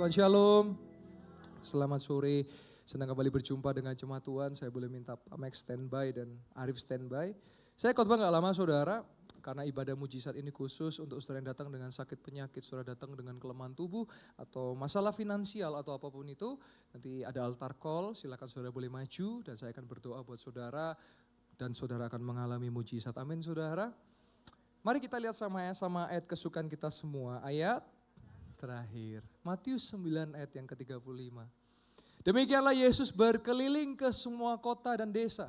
Tuhan Shalom, selamat sore, senang kembali berjumpa dengan jemaat Tuhan. Saya boleh minta Pak Max standby dan Arif standby. Saya khotbah gak lama saudara, karena ibadah mujizat ini khusus untuk saudara yang datang dengan sakit penyakit, saudara datang dengan kelemahan tubuh, atau masalah finansial atau apapun itu. Nanti ada altar call, silakan saudara boleh maju dan saya akan berdoa buat saudara dan saudara akan mengalami mujizat. Amin saudara. Mari kita lihat sama ayat kesukaan kita semua, ayat terakhir, Matius 9 ayat yang ke-35. Demikianlah Yesus berkeliling ke semua kota dan desa.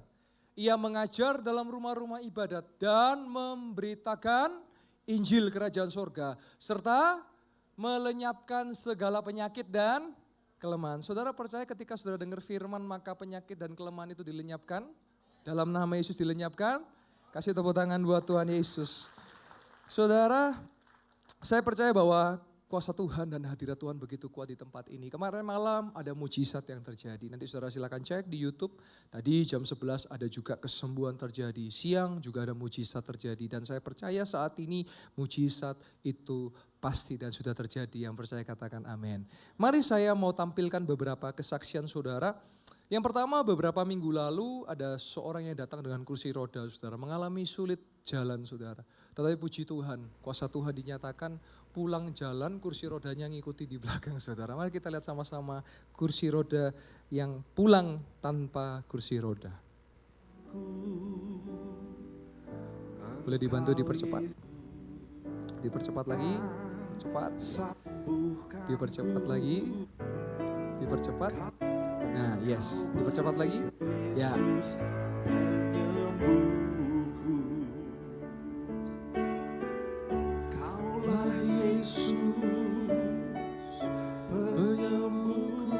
Ia mengajar dalam rumah-rumah ibadat dan memberitakan Injil Kerajaan Sorga. Serta melenyapkan segala penyakit dan kelemahan. Saudara percaya ketika saudara dengar firman maka penyakit dan kelemahan itu dilenyapkan? Dalam nama Yesus dilenyapkan? Kasih tepuk tangan buat Tuhan Yesus. Saudara, saya percaya bahwa kuasa Tuhan dan hadirat Tuhan begitu kuat di tempat ini. Kemarin malam ada mujizat yang terjadi. Nanti saudara silakan cek di YouTube. Tadi jam 11 ada juga kesembuhan terjadi. Siang juga ada mujizat terjadi. Dan saya percaya saat ini mujizat itu pasti dan sudah terjadi. Yang percaya katakan amin. Mari saya mau tampilkan beberapa kesaksian saudara. Yang pertama, beberapa minggu lalu ada seorang yang datang dengan kursi roda, saudara, mengalami sulit jalan, saudara. Tetapi puji Tuhan, kuasa Tuhan dinyatakan pulang jalan, kursi rodanya ngikuti di belakang, saudara. Mari kita lihat sama-sama kursi roda yang pulang tanpa kursi roda. Boleh dibantu dipercepat? Dipercepat lagi, cepat. Dipercepat lagi, dipercepat. Nah, yes, dipercepat lagi. Ya. Kaulah Yesus, penyembuhku.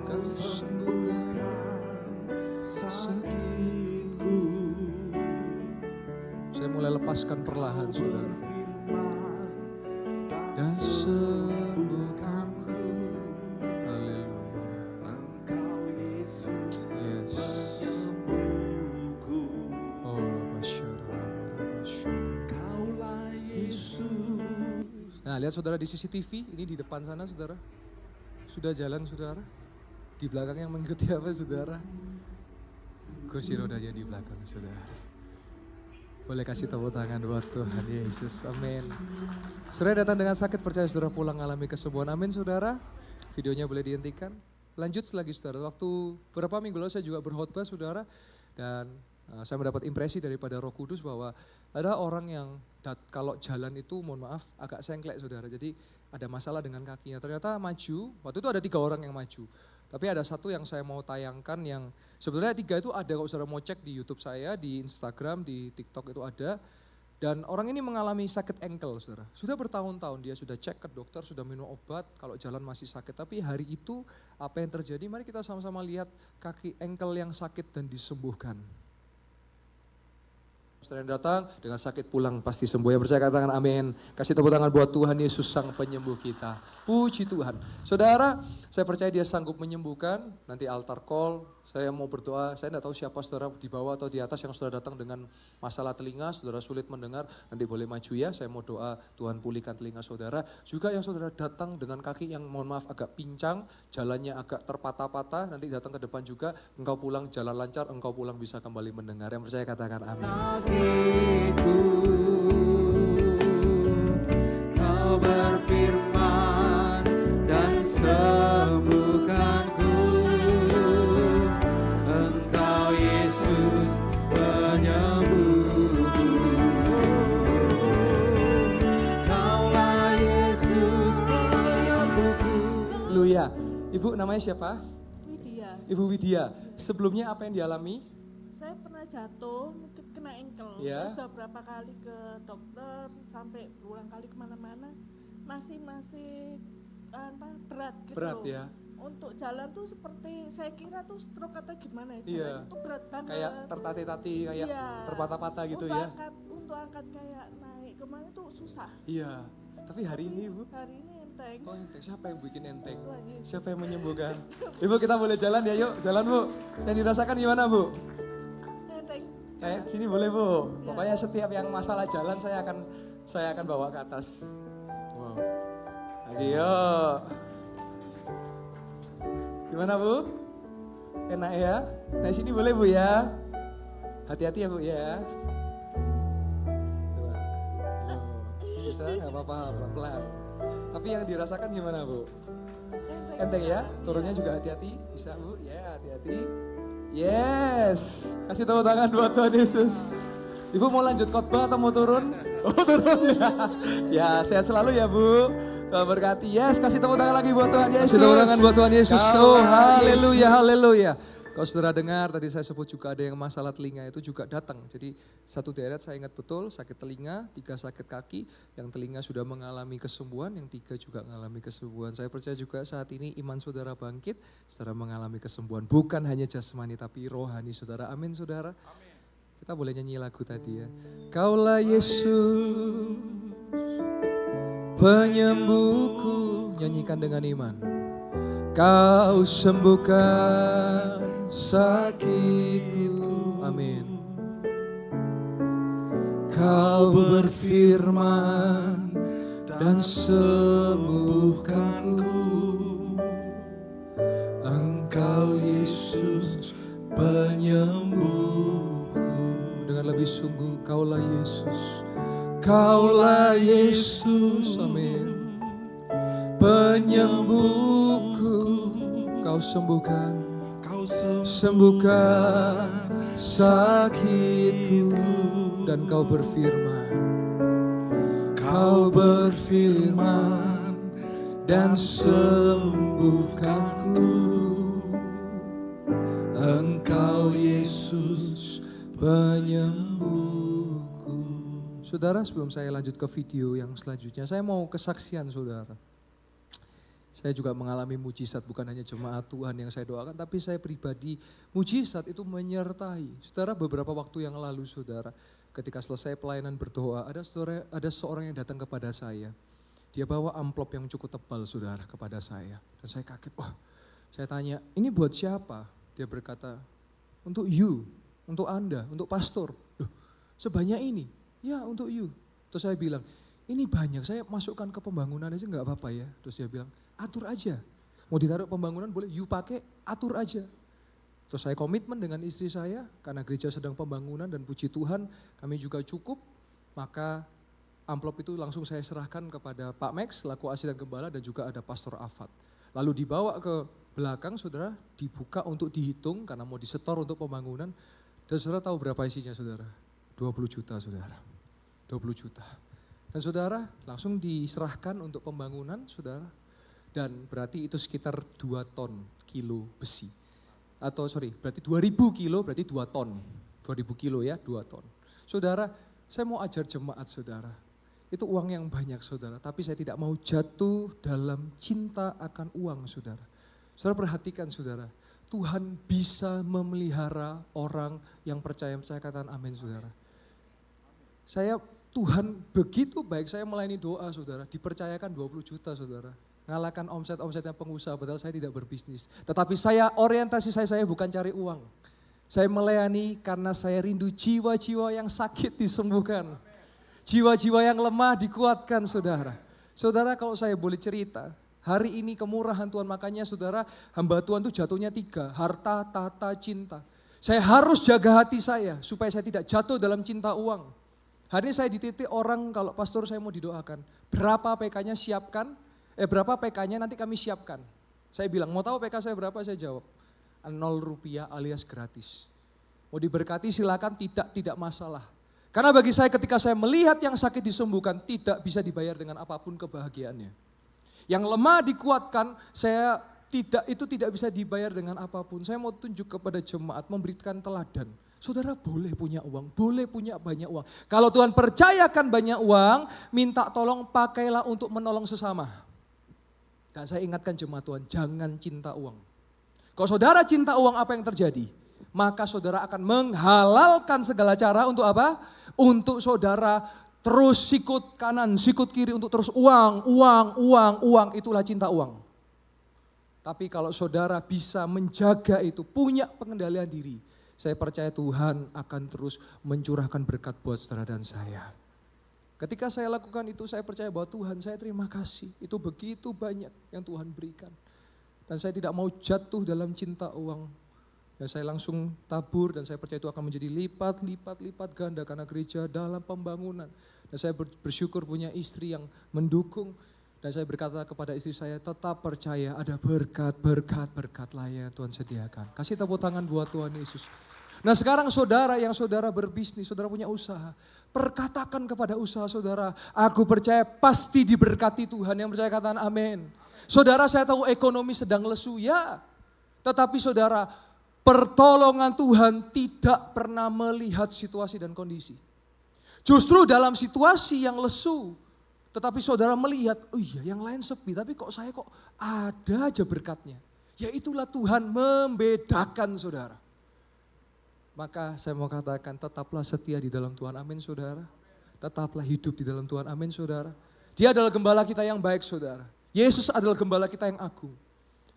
Kau sembuhkan sakitku. Saya mulai lepaskan perlahan, saudara. Dan sembuhkanku. Nah, lihat saudara di CCTV, ini di depan sana saudara. Sudah jalan saudara. Di belakang yang mengikuti apa saudara? Kursi rodanya di belakang saudara. Boleh kasih tepuk tangan buat Tuhan Yesus, amin. Saudara datang dengan sakit, percaya saudara pulang alami kesembuhan, amin saudara. Videonya boleh dihentikan. Lanjut lagi saudara, waktu beberapa minggu lalu saya juga berkhotbah saudara. Dan saya mendapat impresi daripada Roh Kudus bahwa ada orang yang kalau jalan itu mohon maaf agak sengklek saudara. Jadi ada masalah dengan kakinya. Ternyata maju, waktu itu ada 3 orang yang maju. Tapi ada satu yang saya mau tayangkan yang sebenarnya 3 itu ada kalau saudara mau cek di YouTube saya, di Instagram, di TikTok itu ada. Dan orang ini mengalami sakit ankle saudara. Sudah bertahun-tahun dia sudah cek ke dokter, sudah minum obat, kalau jalan masih sakit. Tapi hari itu apa yang terjadi? Mari kita sama-sama lihat kaki ankle yang sakit dan disembuhkan. Saudara yang datang dengan sakit pulang pasti sembuh. Yang percaya katakan amin. Kasih tepuk tangan buat Tuhan Yesus sang penyembuh kita. Puji Tuhan. Saudara, saya percaya dia sanggup menyembuhkan. Nanti altar call, saya mau berdoa. Saya tidak tahu siapa saudara di bawah atau di atas yang sudah datang dengan masalah telinga. Saudara sulit mendengar, nanti boleh maju ya. Saya mau doa Tuhan pulihkan telinga saudara. Juga yang saudara datang dengan kaki yang mohon maaf agak pincang, jalannya agak terpatah-patah. Nanti datang ke depan juga, engkau pulang jalan lancar, engkau pulang bisa kembali mendengar. Yang percaya katakan amin. Sakitku, kau berfirman dan sembuhkanku. Engkau Yesus penyembuhku. Kaulah Yesus penyembuhku. Haleluya. Ibu namanya siapa? Widya. Ibu Widya. Sebelumnya apa yang dialami? Saya pernah jatuh, mungkin kena ankle. Ya. Saya sudah berapa kali ke dokter, sampai berulang kali kemana-mana, masih berat gitu. Berat ya. Untuk jalan tuh seperti saya kira tuh stroke atau gimana ya. Iya. Jalan itu berat banget. Kayak tertatih-tatih, kayak iya. terpatah-patah gitu ya. Untuk angkat kayak naik kemana tuh susah. Iya. Tapi hari ini Ibu? Hari ini enteng. Oh enteng, siapa yang bikin enteng? Tuhan Yesus. Siapa yang menyembuhkan? Ibu kita boleh jalan ya yuk, jalan Bu. Yang dirasakan gimana Bu? Enteng. Kayak sini boleh Bu. Pokoknya setiap yang masalah jalan saya akan bawa ke atas. Wow. Yuk. Gimana Bu? Enak ya? Nah sini boleh Bu ya? Hati-hati ya Bu ya. Coba. Bisa nggak apa-apa, pelan-pelan. Tapi yang dirasakan gimana Bu? Enteng ya? Turunnya juga hati-hati. Bisa Bu? Ya hati-hati. Yes. Kasih tepuk tangan buat Tuhan Yesus. Ibu mau lanjut khotbah atau mau turun? Oh turun ya. Ya sehat selalu ya Bu. Tuhan berkati. Yes, kasih tepuk tangan lagi buat Tuhan Yesus. Kasih tepuk tangan buat Tuhan Yesus. Oh, haleluya, haleluya. Kalau saudara dengar, tadi saya sebut juga ada yang masalah telinga itu juga datang. Jadi satu deret saya ingat betul, sakit telinga, 3 sakit kaki. Yang telinga sudah mengalami kesembuhan, yang 3 juga mengalami kesembuhan. Saya percaya juga saat ini iman saudara bangkit, saudara mengalami kesembuhan. Bukan hanya jasmani tapi rohani saudara. Amin saudara. Amin. Kita boleh nyanyi lagu tadi ya. Kaulah Yesus, penyembuhku, nyanyikan dengan iman. Kau sembuhkan sakitku, amin. Kau berfirman dan sembuhkanku. Engkau Yesus penyembuhku. Dengan lebih sungguh, kaulah Yesus. Kaulah Yesus, amin. Penyembuhku, kau sembuhkan, sembuhkan sakitku. Dan kau berfirman dan sembuhkanku. Engkau Yesus penyembuhku. Saudara, sebelum saya lanjut ke video yang selanjutnya, saya mau kesaksian saudara. Saya juga mengalami mujizat, bukan hanya jemaat Tuhan yang saya doakan, tapi saya pribadi mujizat itu menyertai. Saudara, beberapa waktu yang lalu saudara, ketika selesai pelayanan berdoa, ada seorang yang datang kepada saya. Dia bawa amplop yang cukup tebal saudara kepada saya. Dan saya kaget, wah saya tanya, ini buat siapa? Dia berkata, untuk you, untuk Anda, untuk pastor. Loh, sebanyak ini? Ya untuk you. Terus saya bilang, ini banyak, saya masukkan ke pembangunan aja gak apa-apa ya. Terus dia bilang, atur aja. Mau ditaruh pembangunan boleh, you pakai, atur aja. Terus saya komitmen dengan istri saya, karena gereja sedang pembangunan dan puji Tuhan kami juga cukup. Maka amplop itu langsung saya serahkan kepada Pak Max, selaku asisten gembala dan juga ada Pastor Afat. Lalu dibawa ke belakang saudara, dibuka untuk dihitung karena mau disetor untuk pembangunan. Dan saudara tahu berapa isinya saudara? 20 juta saudara, 20 juta. Dan saudara langsung diserahkan untuk pembangunan saudara. Dan berarti itu sekitar 2 ton kilo besi. Atau berarti 2000 kilo berarti 2 ton. 2000 kilo ya, 2 ton. Saudara, saya mau ajar jemaat saudara. Itu uang yang banyak saudara, tapi saya tidak mau jatuh dalam cinta akan uang saudara. Saudara perhatikan saudara, Tuhan bisa memelihara orang yang percaya. Saya katakan amin saudara. Tuhan begitu baik, saya melayani doa saudara, dipercayakan 20 juta saudara. Ngalahkan omsetnya pengusaha, padahal saya tidak berbisnis. Tetapi orientasi saya bukan cari uang. Saya melayani karena saya rindu jiwa-jiwa yang sakit disembuhkan. Jiwa-jiwa yang lemah dikuatkan saudara. Saudara kalau saya boleh cerita, hari ini kemurahan Tuhan, makanya saudara hamba Tuhan itu jatuhnya 3, harta, tahta, cinta. Saya harus jaga hati saya supaya saya tidak jatuh dalam cinta uang. Hari ini saya di titik orang kalau pastor saya mau didoakan, berapa PK-nya siapkan, berapa PK-nya nanti kami siapkan. Saya bilang mau tahu PK saya berapa, saya jawab 0 rupiah alias gratis. Mau diberkati silakan, tidak masalah. Karena bagi saya ketika saya melihat yang sakit disembuhkan tidak bisa dibayar dengan apapun kebahagiaannya. Yang lemah dikuatkan, itu tidak bisa dibayar dengan apapun. Saya mau tunjuk kepada jemaat, memberikan teladan. Saudara boleh punya uang, boleh punya banyak uang. Kalau Tuhan percayakan banyak uang, minta tolong pakailah untuk menolong sesama. Dan saya ingatkan jemaat Tuhan, jangan cinta uang. Kalau saudara cinta uang, apa yang terjadi? Maka saudara akan menghalalkan segala cara untuk apa? Untuk saudara terus sikut kanan, sikut kiri untuk terus uang, itulah cinta uang. Tapi kalau saudara bisa menjaga itu, punya pengendalian diri, saya percaya Tuhan akan terus mencurahkan berkat buat saudara dan saya. Ketika saya lakukan itu, saya percaya bahwa Tuhan, saya terima kasih. Itu begitu banyak yang Tuhan berikan. Dan saya tidak mau jatuh dalam cinta uang. Dan saya langsung tabur dan saya percaya itu akan menjadi lipat ganda karena gereja dalam pembangunan. Dan saya bersyukur punya istri yang mendukung. Dan saya berkata kepada istri saya, tetap percaya ada berkat lah yang Tuhan sediakan. Kasih tepuk tangan buat Tuhan Yesus. Nah sekarang saudara yang saudara berbisnis, saudara punya usaha. Perkatakan kepada usaha saudara, aku percaya pasti diberkati Tuhan. Yang percaya katakan amin. Saudara saya tahu ekonomi sedang lesu, ya. Tetapi saudara, pertolongan Tuhan tidak pernah melihat situasi dan kondisi. Justru dalam situasi yang lesu, tetapi saudara melihat, oh iya yang lain sepi, tapi kok saya kok ada aja berkatnya. Ya itulah Tuhan membedakan saudara. Maka saya mau katakan tetaplah setia di dalam Tuhan, amin saudara. Tetaplah hidup di dalam Tuhan, amin saudara. Dia adalah gembala kita yang baik saudara. Yesus adalah gembala kita yang agung.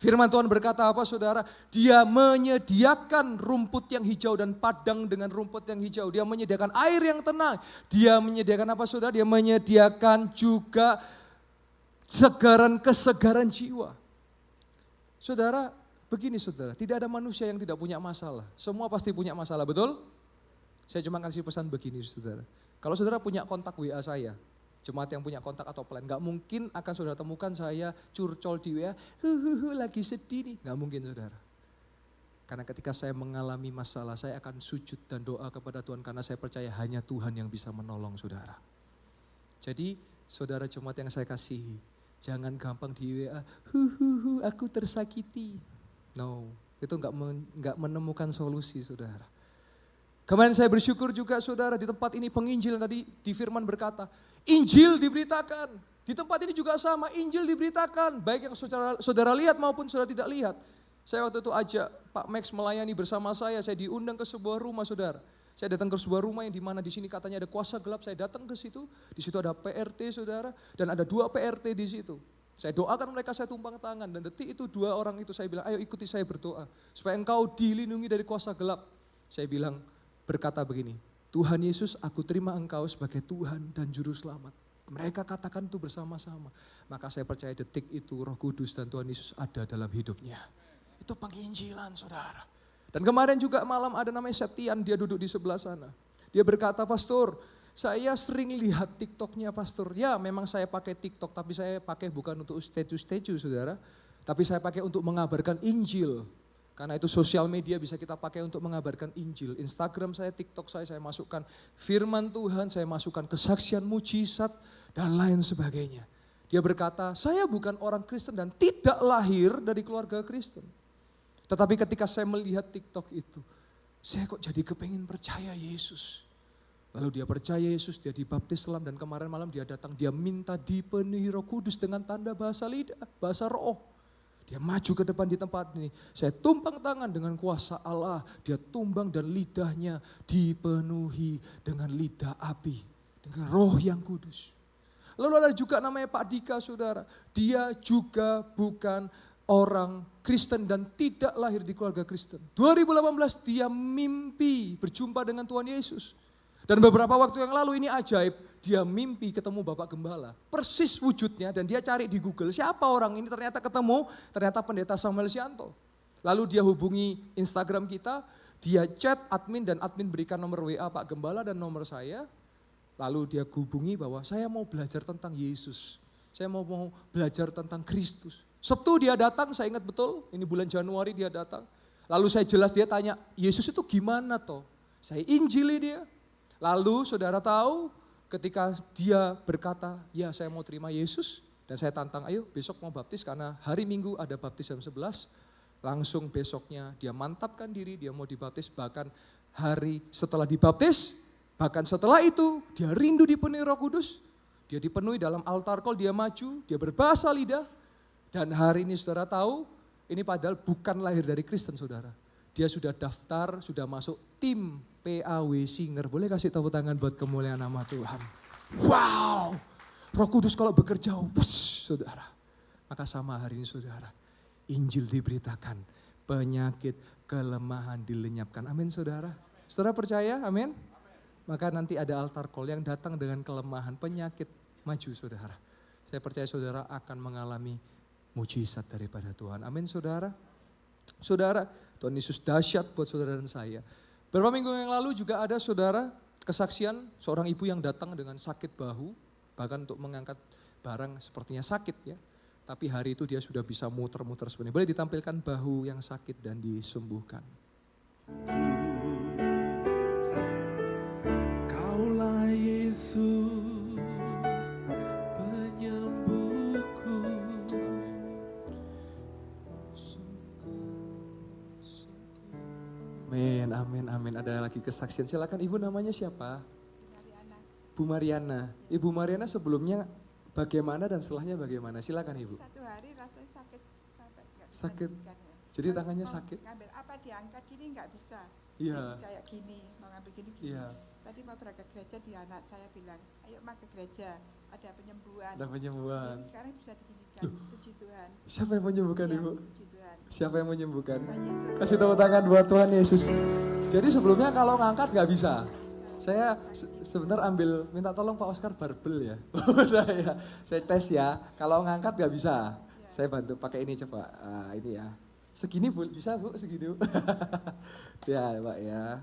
Firman Tuhan berkata apa saudara? Dia menyediakan rumput yang hijau dan padang dengan rumput yang hijau. Dia menyediakan air yang tenang. Dia menyediakan apa saudara? Dia menyediakan juga kesegaran jiwa. Saudara, begini saudara, tidak ada manusia yang tidak punya masalah. Semua pasti punya masalah, betul? Saya cuma kasih pesan begini saudara. Kalau saudara punya kontak WA saya, jemaat yang punya kontak atau plan, gak mungkin akan saudara temukan saya curcol di WA, lagi sedih nih. Gak mungkin saudara. Karena ketika saya mengalami masalah, saya akan sujud dan doa kepada Tuhan karena saya percaya hanya Tuhan yang bisa menolong saudara. Jadi saudara jemaat yang saya kasihi, jangan gampang di WA, aku tersakiti. No, itu enggak menemukan solusi saudara. Kemarin saya bersyukur juga saudara di tempat ini penginjil tadi di firman berkata, Injil diberitakan. Di tempat ini juga sama, Injil diberitakan. Baik yang saudara lihat maupun saudara tidak lihat. Saya waktu itu ajak Pak Max melayani bersama saya diundang ke sebuah rumah saudara. Saya datang ke sebuah rumah yang dimana di sini katanya ada kuasa gelap, saya datang ke situ. Di situ ada PRT saudara dan ada 2 PRT di situ. Saya doakan mereka, saya tumpang tangan dan detik itu 2 orang itu saya bilang, ayo ikuti saya berdoa. Supaya engkau dilindungi dari kuasa gelap. Saya bilang, berkata begini, Tuhan Yesus aku terima engkau sebagai Tuhan dan Juru Selamat. Mereka katakan itu bersama-sama. Maka saya percaya detik itu Roh Kudus dan Tuhan Yesus ada dalam hidupnya. Itu penginjilan saudara. Dan kemarin juga malam ada namanya Septian, dia duduk di sebelah sana. Dia berkata, Pastor, saya sering lihat TikToknya Pastor. Ya memang saya pakai TikTok, tapi saya pakai bukan untuk statue saudara. Tapi saya pakai untuk mengabarkan Injil. Karena itu sosial media bisa kita pakai untuk mengabarkan Injil. Instagram saya, TikTok saya masukkan firman Tuhan, saya masukkan kesaksian mujizat dan lain sebagainya. Dia berkata, saya bukan orang Kristen dan tidak lahir dari keluarga Kristen. Tetapi ketika saya melihat TikTok itu, saya kok jadi kepengen percaya Yesus. Lalu dia percaya Yesus, dia dibaptis selam dan kemarin malam dia datang, dia minta dipenuhi Roh Kudus dengan tanda bahasa lidah, bahasa roh. Dia maju ke depan di tempat ini, saya tumpang tangan dengan kuasa Allah, dia tumbang dan lidahnya dipenuhi dengan lidah api, dengan roh yang kudus. Lalu ada juga namanya Pak Dika saudara, dia juga bukan orang Kristen dan tidak lahir di keluarga Kristen. 2018 dia mimpi berjumpa dengan Tuhan Yesus. Dan beberapa waktu yang lalu ini ajaib, dia mimpi ketemu Bapak Gembala. Persis wujudnya dan dia cari di Google siapa orang ini, ternyata ketemu, ternyata Pendeta Samuel Sianto. Lalu dia hubungi Instagram kita, dia chat admin dan admin berikan nomor WA Pak Gembala dan nomor saya. Lalu dia hubungi bahwa saya mau belajar tentang Yesus, saya mau belajar tentang Kristus. Sabtu dia datang, saya ingat betul, ini bulan Januari dia datang. Lalu saya jelas dia tanya, Yesus itu gimana toh? Saya injili dia. Lalu saudara tahu ketika dia berkata, ya saya mau terima Yesus. Dan saya tantang, ayo besok mau baptis karena hari Minggu ada baptis jam 11. Langsung besoknya dia mantapkan diri, dia mau dibaptis. Bahkan hari setelah dibaptis, bahkan setelah itu dia rindu dipenuhi Roh Kudus. Dia dipenuhi dalam altar call, dia maju, dia berbahasa lidah. Dan hari ini saudara tahu, ini padahal bukan lahir dari Kristen saudara. Dia sudah daftar, sudah masuk tim PAW Singer. Boleh kasih tepuk tangan buat kemuliaan nama Tuhan. Wow, Roh Kudus kalau bekerja, wush, saudara. Maka sama hari ini saudara, Injil diberitakan, penyakit, kelemahan dilenyapkan. Amin saudara. Saudara percaya? Amin. maka nanti ada altar call yang datang dengan kelemahan, penyakit, maju saudara. Saya percaya saudara akan mengalami mujizat daripada Tuhan. Amin saudara. Saudara, Tuhan Yesus dahsyat buat saudara dan saya. Beberapa minggu yang lalu juga ada saudara kesaksian seorang ibu yang datang dengan sakit bahu, bahkan untuk mengangkat barang sepertinya sakit ya. Tapi hari itu dia sudah bisa muter-muter sebenarnya. Boleh ditampilkan bahu yang sakit dan disembuhkan. Kaulah Yesus penyembuhku. Amin, amin, amin. Ada lagi kesaksian. Silakan Ibu, namanya siapa? Mariana. Bu Mariana. Ibu Mariana sebelumnya bagaimana dan setelahnya bagaimana? Silakan Ibu. Satu hari rasanya sakit sampai nggak bisa Sakit. dudukkan ya. Jadi tangannya Mau sakit? Ngambil apa diangkat gini nggak bisa. Iya. Jadi kayak gini, mau ngambil gini. Iya. Tadi mau berangkat gereja di anak saya bilang, ayo mak ke gereja, ada penyembuhan. Ada penyembuhan. Jadi sekarang bisa diginikan, puji Tuhan. Siapa yang menyembuhkan Iya, Ibu? puji Tuhan. Siapa yang menyembuhkan? Tuhan Yesus. Kasih tepuk tangan buat Tuhan Yesus. Jadi sebelumnya kalau ngangkat nggak bisa. Saya sebentar ambil, minta tolong Pak Oscar barbel ya. Udah ya, saya tes ya. Kalau ngangkat nggak bisa. Saya bantu pakai ini coba. Ini ya. Segini Bu, bisa Bu segini Bu. Ya Pak ya.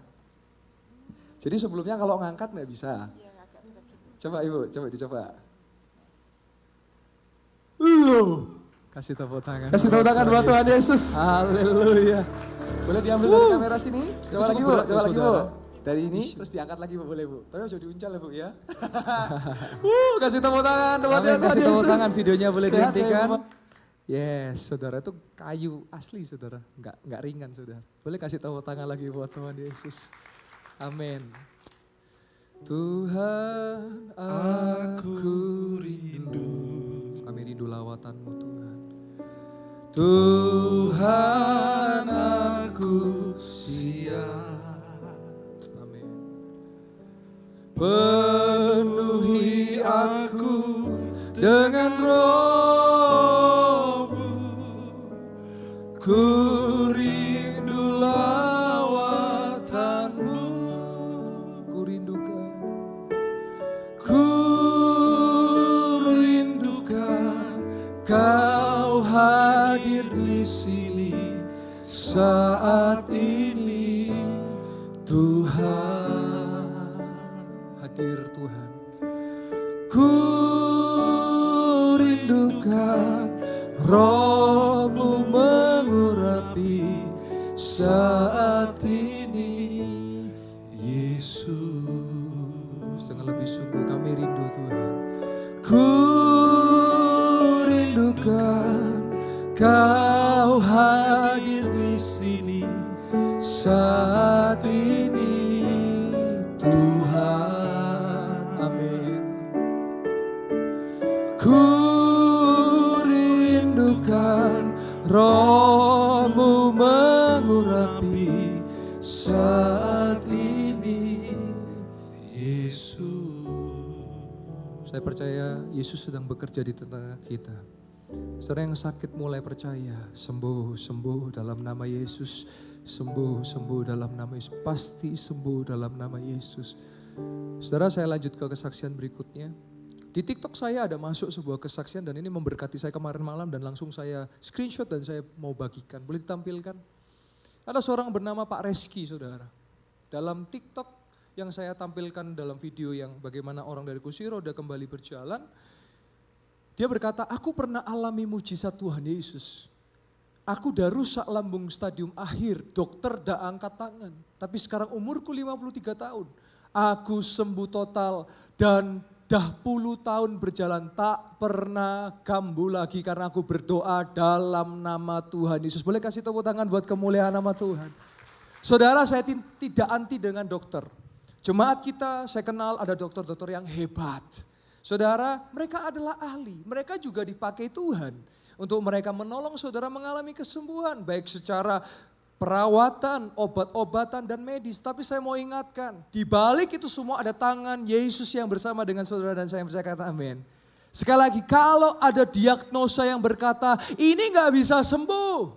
Jadi sebelumnya kalau ngangkat nggak bisa. Iya, agak berat gitu. Coba Ibu, coba dicoba. Loh. Kasih tepuk tangan. Kasih tepuk tangan buat Tuhan Yesus. Haleluya. Boleh diambil dari kamera sini? Coba lagi Bu, coba lagi Bu. Dari ini terus diangkat lagi Bu, boleh Bu. Tapi harus diuncal ya Bu ya. Kasih tepuk tangan buat Tuhan Yesus. Kasih tepuk tangan, videonya boleh dihentikan. Yes, saudara, itu kayu asli saudara, nggak ringan saudara. Boleh kasih tepuk tangan lagi buat Tuhan Yesus. Amin. Tuhan aku rindu. Kami rindu lawatanmu Tuhan. Tuhan aku siap. Amin. Penuhi aku dengan roh-Mu. Ku rindu lawatanmu. Ku rindukan. Ku rindukan Kau hadir di sini saat ini, Tuhan. Hadir Tuhan. Ku rindukan Roh-Mu mengurapi saat ini, Yesus. Dengan lebih sungguh kami rindu Tuhan. Ku rindukan Kau hadir di sini saat ini, Tuhan. Amin. Ku rindukan Roh-Mu mengurapi saat ini, Yesus. Saya percaya Yesus sedang bekerja di tengah kita. Saudara yang sakit mulai percaya, sembuh dalam nama Yesus, sembuh dalam nama Yesus, pasti sembuh dalam nama Yesus. Saudara, saya lanjut ke kesaksian berikutnya. Di TikTok saya ada masuk sebuah kesaksian dan ini memberkati saya kemarin malam dan langsung saya screenshot dan saya mau bagikan. Boleh ditampilkan? Ada seorang bernama Pak Reski, saudara. Dalam TikTok yang saya tampilkan dalam video yang bagaimana orang dari kursi roda kembali berjalan, dia berkata, aku pernah alami mujizat Tuhan Yesus. Aku dah rusak lambung stadium akhir, dokter dah angkat tangan. Tapi sekarang umurku 53 tahun. Aku sembuh total dan dah puluh tahun berjalan tak pernah kambuh lagi karena aku berdoa dalam nama Tuhan Yesus. Boleh kasih tepuk tangan buat kemuliaan nama Tuhan. Saudara, saya tidak anti dengan dokter. Jemaat kita saya kenal ada dokter-dokter yang hebat. Saudara, mereka adalah ahli, mereka juga dipakai Tuhan untuk mereka menolong saudara mengalami kesembuhan, baik secara perawatan, obat-obatan dan medis. Tapi saya mau ingatkan, di balik itu semua ada tangan Yesus yang bersama dengan saudara dan saya percaya amin. Sekali lagi, kalau ada diagnosa yang berkata, ini gak bisa sembuh,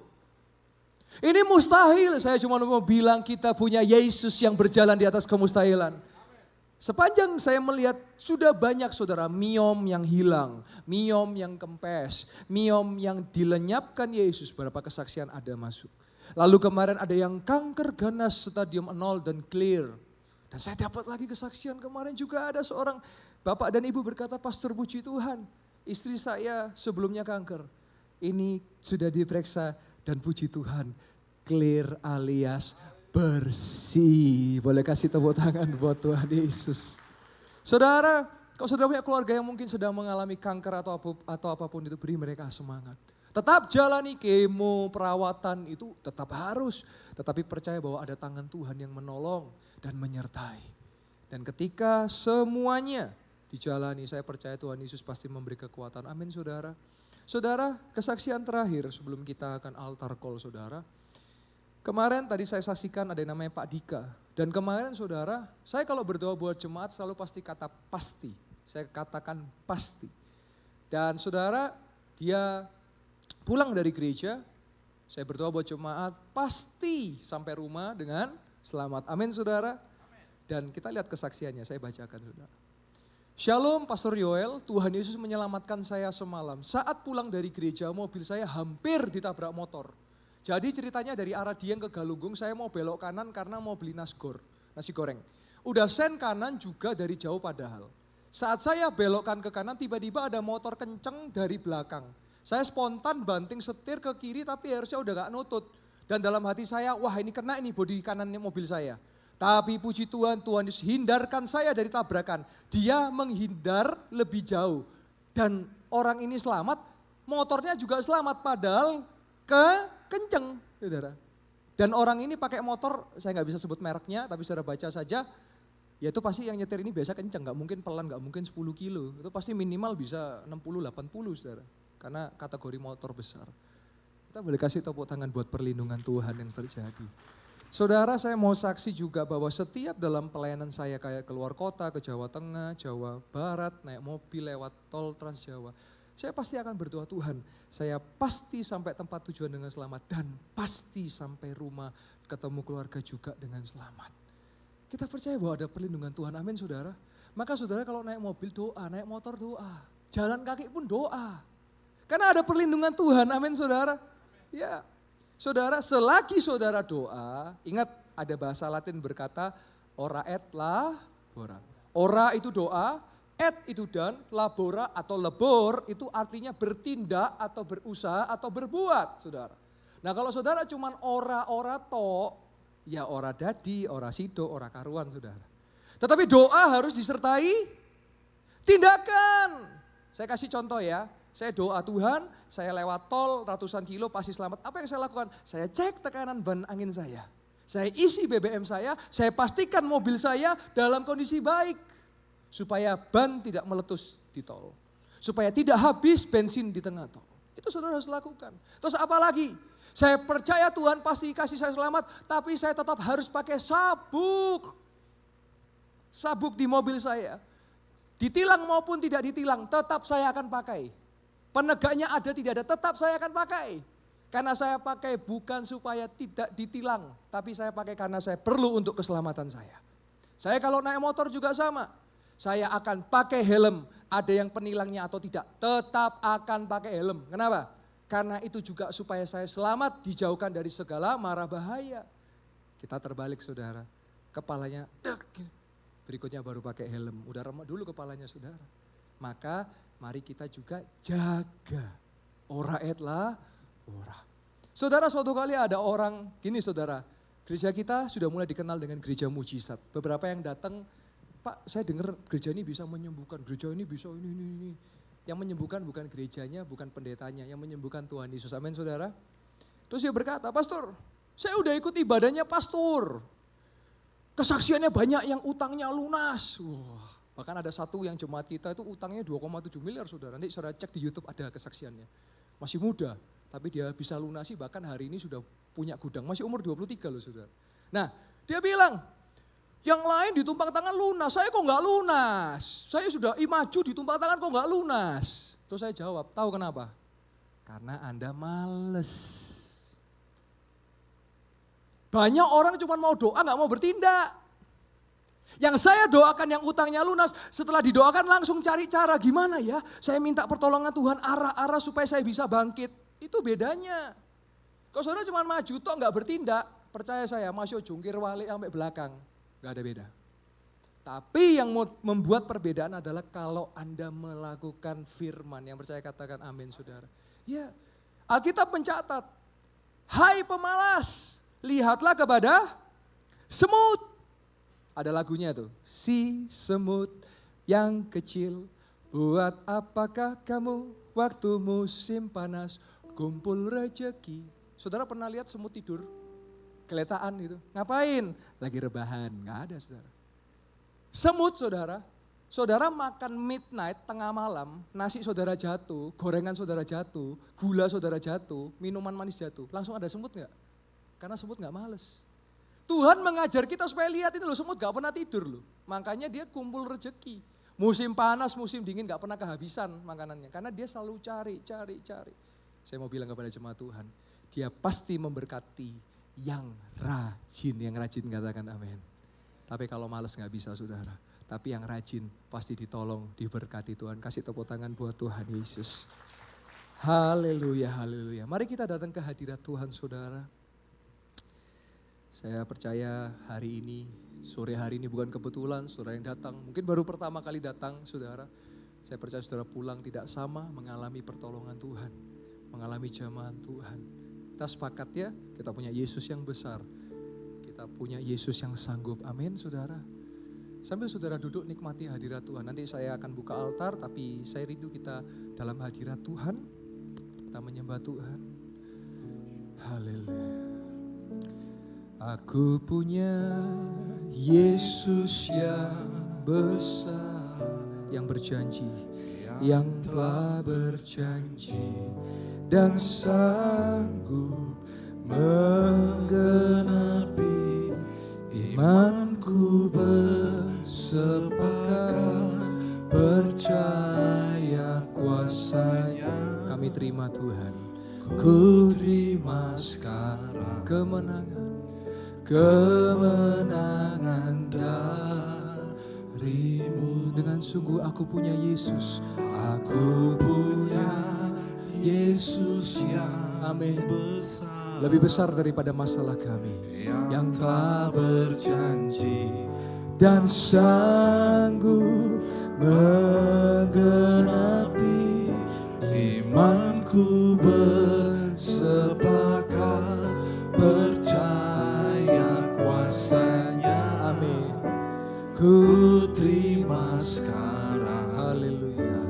ini mustahil, saya cuma mau bilang kita punya Yesus yang berjalan di atas kemustahilan. Sepanjang saya melihat sudah banyak saudara miom yang hilang, miom yang kempes, miom yang dilenyapkan Yesus, berapa kesaksian ada masuk. Lalu kemarin ada yang kanker ganas stadium 0 dan clear. Dan saya dapat lagi kesaksian kemarin juga ada seorang bapak dan ibu berkata, Pastor puji Tuhan, istri saya sebelumnya kanker. Ini sudah diperiksa dan puji Tuhan clear alias bersih. Boleh kasih tepuk tangan buat Tuhan Yesus. Saudara, kalau saudara punya keluarga yang mungkin sedang mengalami kanker atau apapun itu, beri mereka semangat. Tetap jalani kemo, perawatan itu tetap harus. Tetapi percaya bahwa ada tangan Tuhan yang menolong dan menyertai. Dan ketika semuanya dijalani, saya percaya Tuhan Yesus pasti memberi kekuatan. Amin saudara. Saudara, kesaksian terakhir sebelum kita akan altar call saudara. Kemarin tadi saya saksikan ada yang namanya Pak Dika. Dan kemarin saudara, saya kalau berdoa buat jemaat selalu pasti kata pasti. Saya katakan pasti. Dan saudara, dia pulang dari gereja, saya berdoa buat jemaat pasti sampai rumah dengan selamat. Amin saudara. Dan kita lihat kesaksiannya, saya bacakan saudara. Shalom Pastor Yoel, Tuhan Yesus menyelamatkan saya semalam. Saat pulang dari gereja, mobil saya hampir ditabrak motor. Jadi ceritanya dari arah Dieng ke Galunggung, saya mau belok kanan karena mau beli nasi goreng. Udah sen kanan juga dari jauh padahal. Saat saya belokkan ke kanan, tiba-tiba ada motor kenceng dari belakang. Saya spontan banting setir ke kiri tapi harusnya udah gak nutut. Dan dalam hati saya, wah ini kena ini bodi kanannya mobil saya. Tapi puji Tuhan, Tuhan Yesus hindarkan saya dari tabrakan. Dia menghindar lebih jauh. Dan orang ini selamat, motornya juga selamat padahal kenceng, saudara. Dan orang ini pakai motor, saya nggak bisa sebut mereknya, tapi saudara baca saja, ya itu pasti yang nyetir ini biasa kenceng, nggak mungkin pelan, nggak mungkin 10 kilo, itu pasti minimal bisa 60-80 saudara, karena kategori motor besar. Kita boleh kasih tepuk tangan buat perlindungan Tuhan yang terjadi. Saudara, saya mau saksi juga bahwa setiap dalam pelayanan saya kayak keluar kota, ke Jawa Tengah, Jawa Barat, naik mobil lewat tol Trans Jawa, saya pasti akan berdoa Tuhan, saya pasti sampai tempat tujuan dengan selamat dan pasti sampai rumah ketemu keluarga juga dengan selamat. Kita percaya bahwa ada perlindungan Tuhan, amin saudara. Maka saudara kalau naik mobil doa, naik motor doa, jalan kaki pun doa. Karena ada perlindungan Tuhan, amin saudara. Ya, saudara selagi saudara doa, ingat ada bahasa Latin berkata, ora et labora. Ora itu doa, et itu dan, labora atau lebor itu artinya bertindak atau berusaha atau berbuat saudara. Nah kalau saudara cuman ora to, ya ora dadi, ora sido, ora karuan saudara. Tetapi doa harus disertai tindakan. Saya kasih contoh ya, saya doa Tuhan, saya lewat tol ratusan kilo pasti selamat. Apa yang saya lakukan? Saya cek tekanan ban angin saya isi BBM saya pastikan mobil saya dalam kondisi baik. Supaya ban tidak meletus di tol. Supaya tidak habis bensin di tengah tol. Itu saudara harus lakukan. Terus apa lagi? Saya percaya Tuhan pasti kasih saya selamat, tapi saya tetap harus pakai sabuk. Sabuk di mobil saya. Ditilang maupun tidak ditilang, tetap saya akan pakai. Penegaknya ada tidak ada, tetap saya akan pakai. Karena saya pakai bukan supaya tidak ditilang, tapi saya pakai karena saya perlu untuk keselamatan saya. Saya kalau naik motor juga sama. Saya akan pakai helm, ada yang penilangnya atau tidak, tetap akan pakai helm. Kenapa? Karena itu juga supaya saya selamat, dijauhkan dari segala mara bahaya. Kita terbalik saudara, kepalanya berikutnya baru pakai helm, udah remuk dulu kepalanya saudara. Maka mari kita juga jaga, ora et la ora. Saudara suatu kali ada orang, gini saudara, gereja kita sudah mulai dikenal dengan gereja mujizat. Beberapa yang datang, Pak, saya dengar gereja ini bisa menyembuhkan, gereja ini bisa ini. Yang menyembuhkan bukan gerejanya, bukan pendetanya, yang menyembuhkan Tuhan Yesus. Amin saudara. Terus dia berkata, Pastor, saya udah ikut ibadahnya pastor. Kesaksiannya banyak yang utangnya lunas. Wah, bahkan ada satu yang jemaat kita itu utangnya 2,7 miliar saudara. Nanti saudara cek di YouTube ada kesaksiannya. Masih muda, tapi dia bisa lunasi bahkan hari ini sudah punya gudang. Masih umur 23 loh saudara. Nah dia bilang, yang lain ditumpang tangan lunas, saya kok nggak lunas? Saya sudah maju ditumpang tangan kok nggak lunas? Terus saya jawab, tahu kenapa? Karena Anda males. Banyak orang cuma mau doa nggak mau bertindak. Yang saya doakan yang utangnya lunas, setelah didoakan langsung cari cara. Gimana ya, saya minta pertolongan Tuhan, arah-arah supaya saya bisa bangkit. Itu bedanya. Kalau saudara cuma maju toh nggak bertindak, percaya saya masih jungkir balik sampai belakang. Nggak ada beda. Tapi yang membuat perbedaan adalah kalau Anda melakukan firman. Yang percaya katakan amin saudara. Ya, Alkitab mencatat, hai pemalas, lihatlah kepada semut. Ada lagunya tuh, si semut yang kecil, buat apakah kamu waktu musim panas kumpul rejeki. Saudara pernah lihat semut tidur? Geletaan gitu, ngapain? Lagi rebahan, gak ada saudara. Semut saudara makan midnight tengah malam, nasi saudara jatuh, gorengan saudara jatuh, gula saudara jatuh, minuman manis jatuh. Langsung ada semut gak? Karena semut gak males. Tuhan mengajar kita supaya lihat ini loh, semut gak pernah tidur loh. Makanya dia kumpul rezeki. Musim panas, musim dingin gak pernah kehabisan makanannya. Karena dia selalu cari. Saya mau bilang kepada jemaat Tuhan, dia pasti memberkati yang rajin katakan amin. Tapi kalau males gak bisa saudara. Tapi yang rajin pasti ditolong, diberkati Tuhan. Kasih tepuk tangan buat Tuhan Yesus. Haleluya, haleluya. Mari kita datang ke hadirat Tuhan saudara. Saya percaya hari ini, sore hari ini bukan kebetulan saudara yang datang. Mungkin baru pertama kali datang saudara. Saya percaya saudara pulang tidak sama mengalami pertolongan Tuhan. Mengalami jamahan Tuhan. Kita sepakat ya, kita punya Yesus yang besar. Kita punya Yesus yang sanggup, amin saudara. Sambil saudara duduk nikmati hadirat Tuhan. Nanti saya akan buka altar tapi saya rindu kita dalam hadirat Tuhan. Kita menyembah Tuhan. Haleluya. Aku punya Yesus yang besar, yang berjanji, yang telah berjanji dan sanggup menggenapi imanku bersepakat percaya kuasanya. Kami terima Tuhan, ku terima sekarang kemenangan darimu. Dengan sungguh aku punya Yesus. Aku punya Yesus yang amin. Lebih besar daripada masalah kami. Yang telah berjanji dan sanggup menggenapi imanku bersepakat percaya kuasanya. Amin. Ku terima sekarang, haleluya,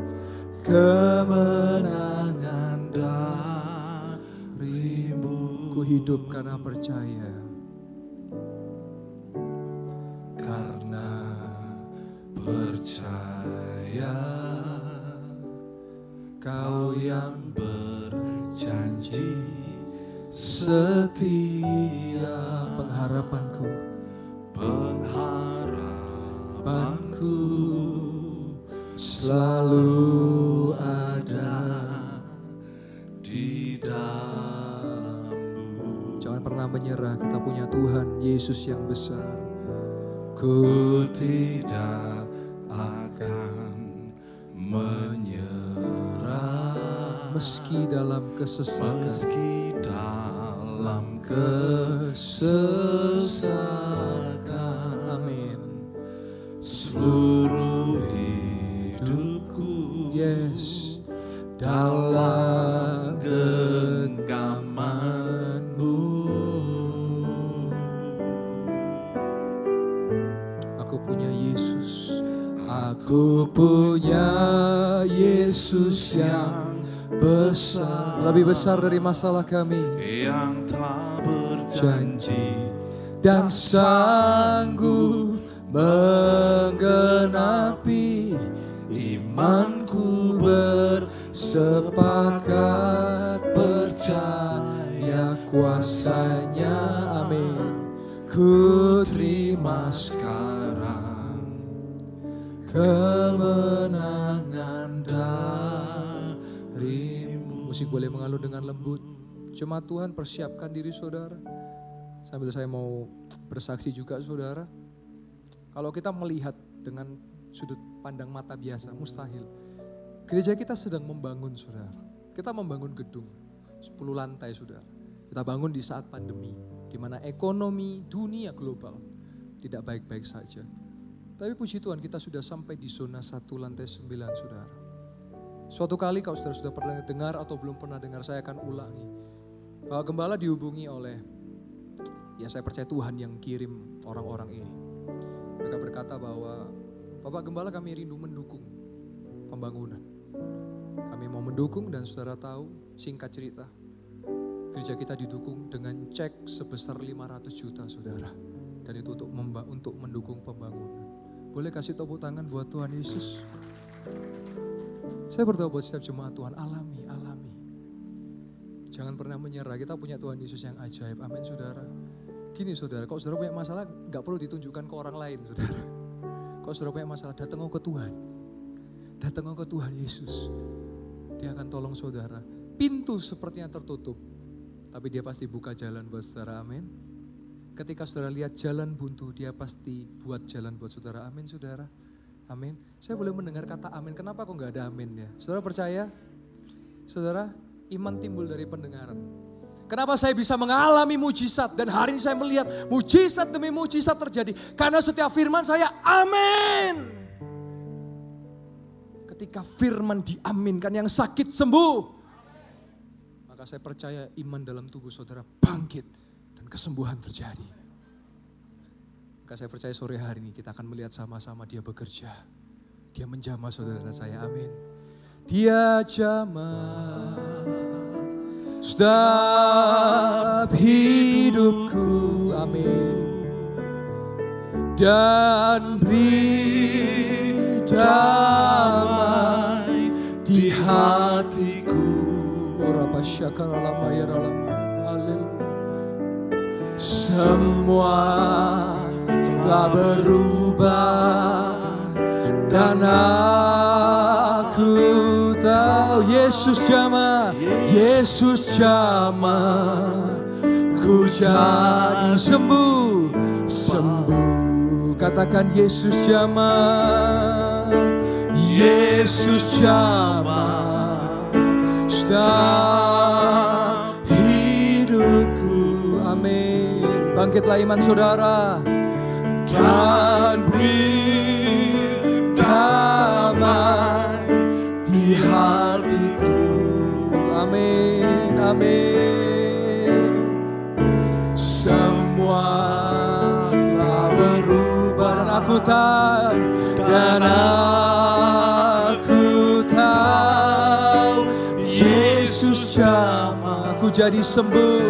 kemenangan darimu. Ku hidup karena percaya, karena percaya. Kau yang berjanji setia, pengharapanku selalu ada di dalam-Mu. Jangan pernah menyerah, kita punya Tuhan Yesus yang besar. Ku tidak akan menyerah meski dalam kesesakan, amin. Seluruh hidupku, yes, dalam genggaman-Mu. Aku punya Yesus, aku punya Yesus yang besar, lebih besar dari masalah kami, yang telah berjanji dan sanggup menggenapi imanku bersepakat percaya kuasanya. Amin. Ku terima sekarang kemenangan darimu. Musik boleh mengalun dengan lembut. Jemaat Tuhan, persiapkan diri saudara. Sambil saya mau bersaksi juga saudara. Kalau kita melihat dengan sudut pandang mata biasa, mustahil. Gereja kita sedang membangun, saudara. Kita membangun gedung 10 lantai, saudara. Kita bangun di saat pandemi, di mana ekonomi dunia global tidak baik-baik saja. Tapi puji Tuhan kita sudah sampai di zona 1 lantai 9, saudara. Suatu kali kalau saudara sudah pernah dengar atau belum pernah dengar, saya akan ulangi. Bahwa gembala dihubungi oleh, ya saya percaya Tuhan yang kirim orang-orang ini. Mereka berkata bahwa, Bapak Gembala kami rindu mendukung pembangunan. Kami mau mendukung dan saudara tahu, singkat cerita, gereja kita didukung dengan cek sebesar 500 juta saudara. Dan itu untuk mendukung pembangunan. Boleh kasih tepuk tangan buat Tuhan Yesus. Saya berdoa buat setiap jemaat Tuhan, alami. Jangan pernah menyerah, kita punya Tuhan Yesus yang ajaib. Amin saudara. Gini saudara, kalau saudara punya masalah gak perlu ditunjukkan ke orang lain saudara. Kalau saudara punya masalah, datang ke Tuhan. Datang ke Tuhan Yesus. Dia akan tolong saudara. Pintu sepertinya tertutup, tapi dia pasti buka jalan buat saudara, amin. Ketika saudara lihat jalan buntu, dia pasti buat jalan buat saudara, amin saudara. Amin. Saya boleh mendengar kata amin, kenapa kok gak ada amin ya? Saudara percaya? Saudara, iman timbul dari pendengaran. Kenapa saya bisa mengalami mujizat dan hari ini saya melihat mujizat demi mujizat terjadi. Karena setiap firman saya amin. Ketika firman diaminkan yang sakit sembuh. Maka saya percaya iman dalam tubuh saudara bangkit dan kesembuhan terjadi. Maka saya percaya sore hari ini kita akan melihat sama-sama dia bekerja. Dia menjamah saudara saya, amin. Dia jamah setiap hidupku, amin. Dan beri damai di hatiku. Ora syakara lama ya lama. Haleluya. Semua telah berubah dan aku tahu Yesus jamah, Yesus jamah, ku jadi sembuh. Katakan Yesus jamah, Yesus jamah, setiap hidupku, amin. Bangkitlah iman saudara dan beri damai di hatiku, amin, amin. Semua telah berubah dan aku tahu Yesus jamah, aku jadi sembuh,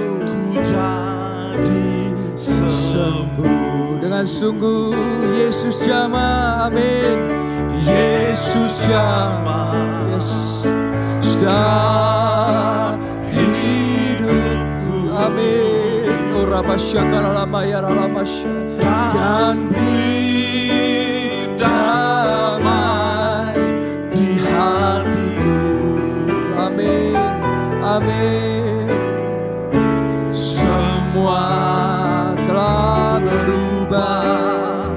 dengan sungguh. Yesus jamah, amin. Yesus jamah, yes. Setiap hidupku, amin. Ora syakara lama ya lama dan beri damai di hatiku, amin, amin. Semua telah berubah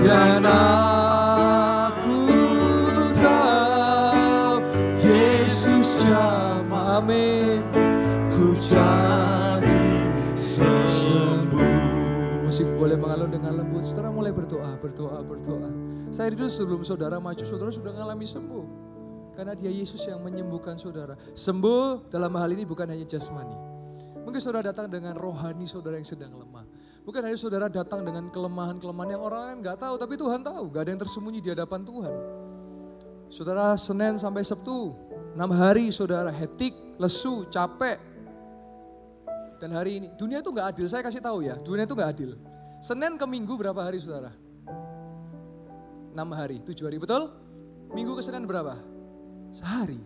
dan aku tahu Yesus jamah, amin. Ku jadi sembuh. Musik boleh mengalun dengan lembut. Saudara mulai berdoa. Saya rindu sebelum saudara maju, saudara sudah mengalami sembuh. Karena dia Yesus yang menyembuhkan saudara. Sembuh dalam hal ini bukan hanya jasmani. Mungkin saudara datang dengan rohani saudara yang sedang lemah. Mungkin hanya saudara datang dengan kelemahan-kelemahan yang orang lain gak tahu. Tapi Tuhan tahu, gak ada yang tersembunyi di hadapan Tuhan. Saudara Senin sampai Sabtu, 6 hari saudara hektik, lesu, capek. Dan hari ini, dunia itu gak adil, saya kasih tahu ya, dunia itu gak adil. Senin ke Minggu berapa hari saudara? 6 hari, 7 hari, betul? Minggu ke Senin berapa? Sehari.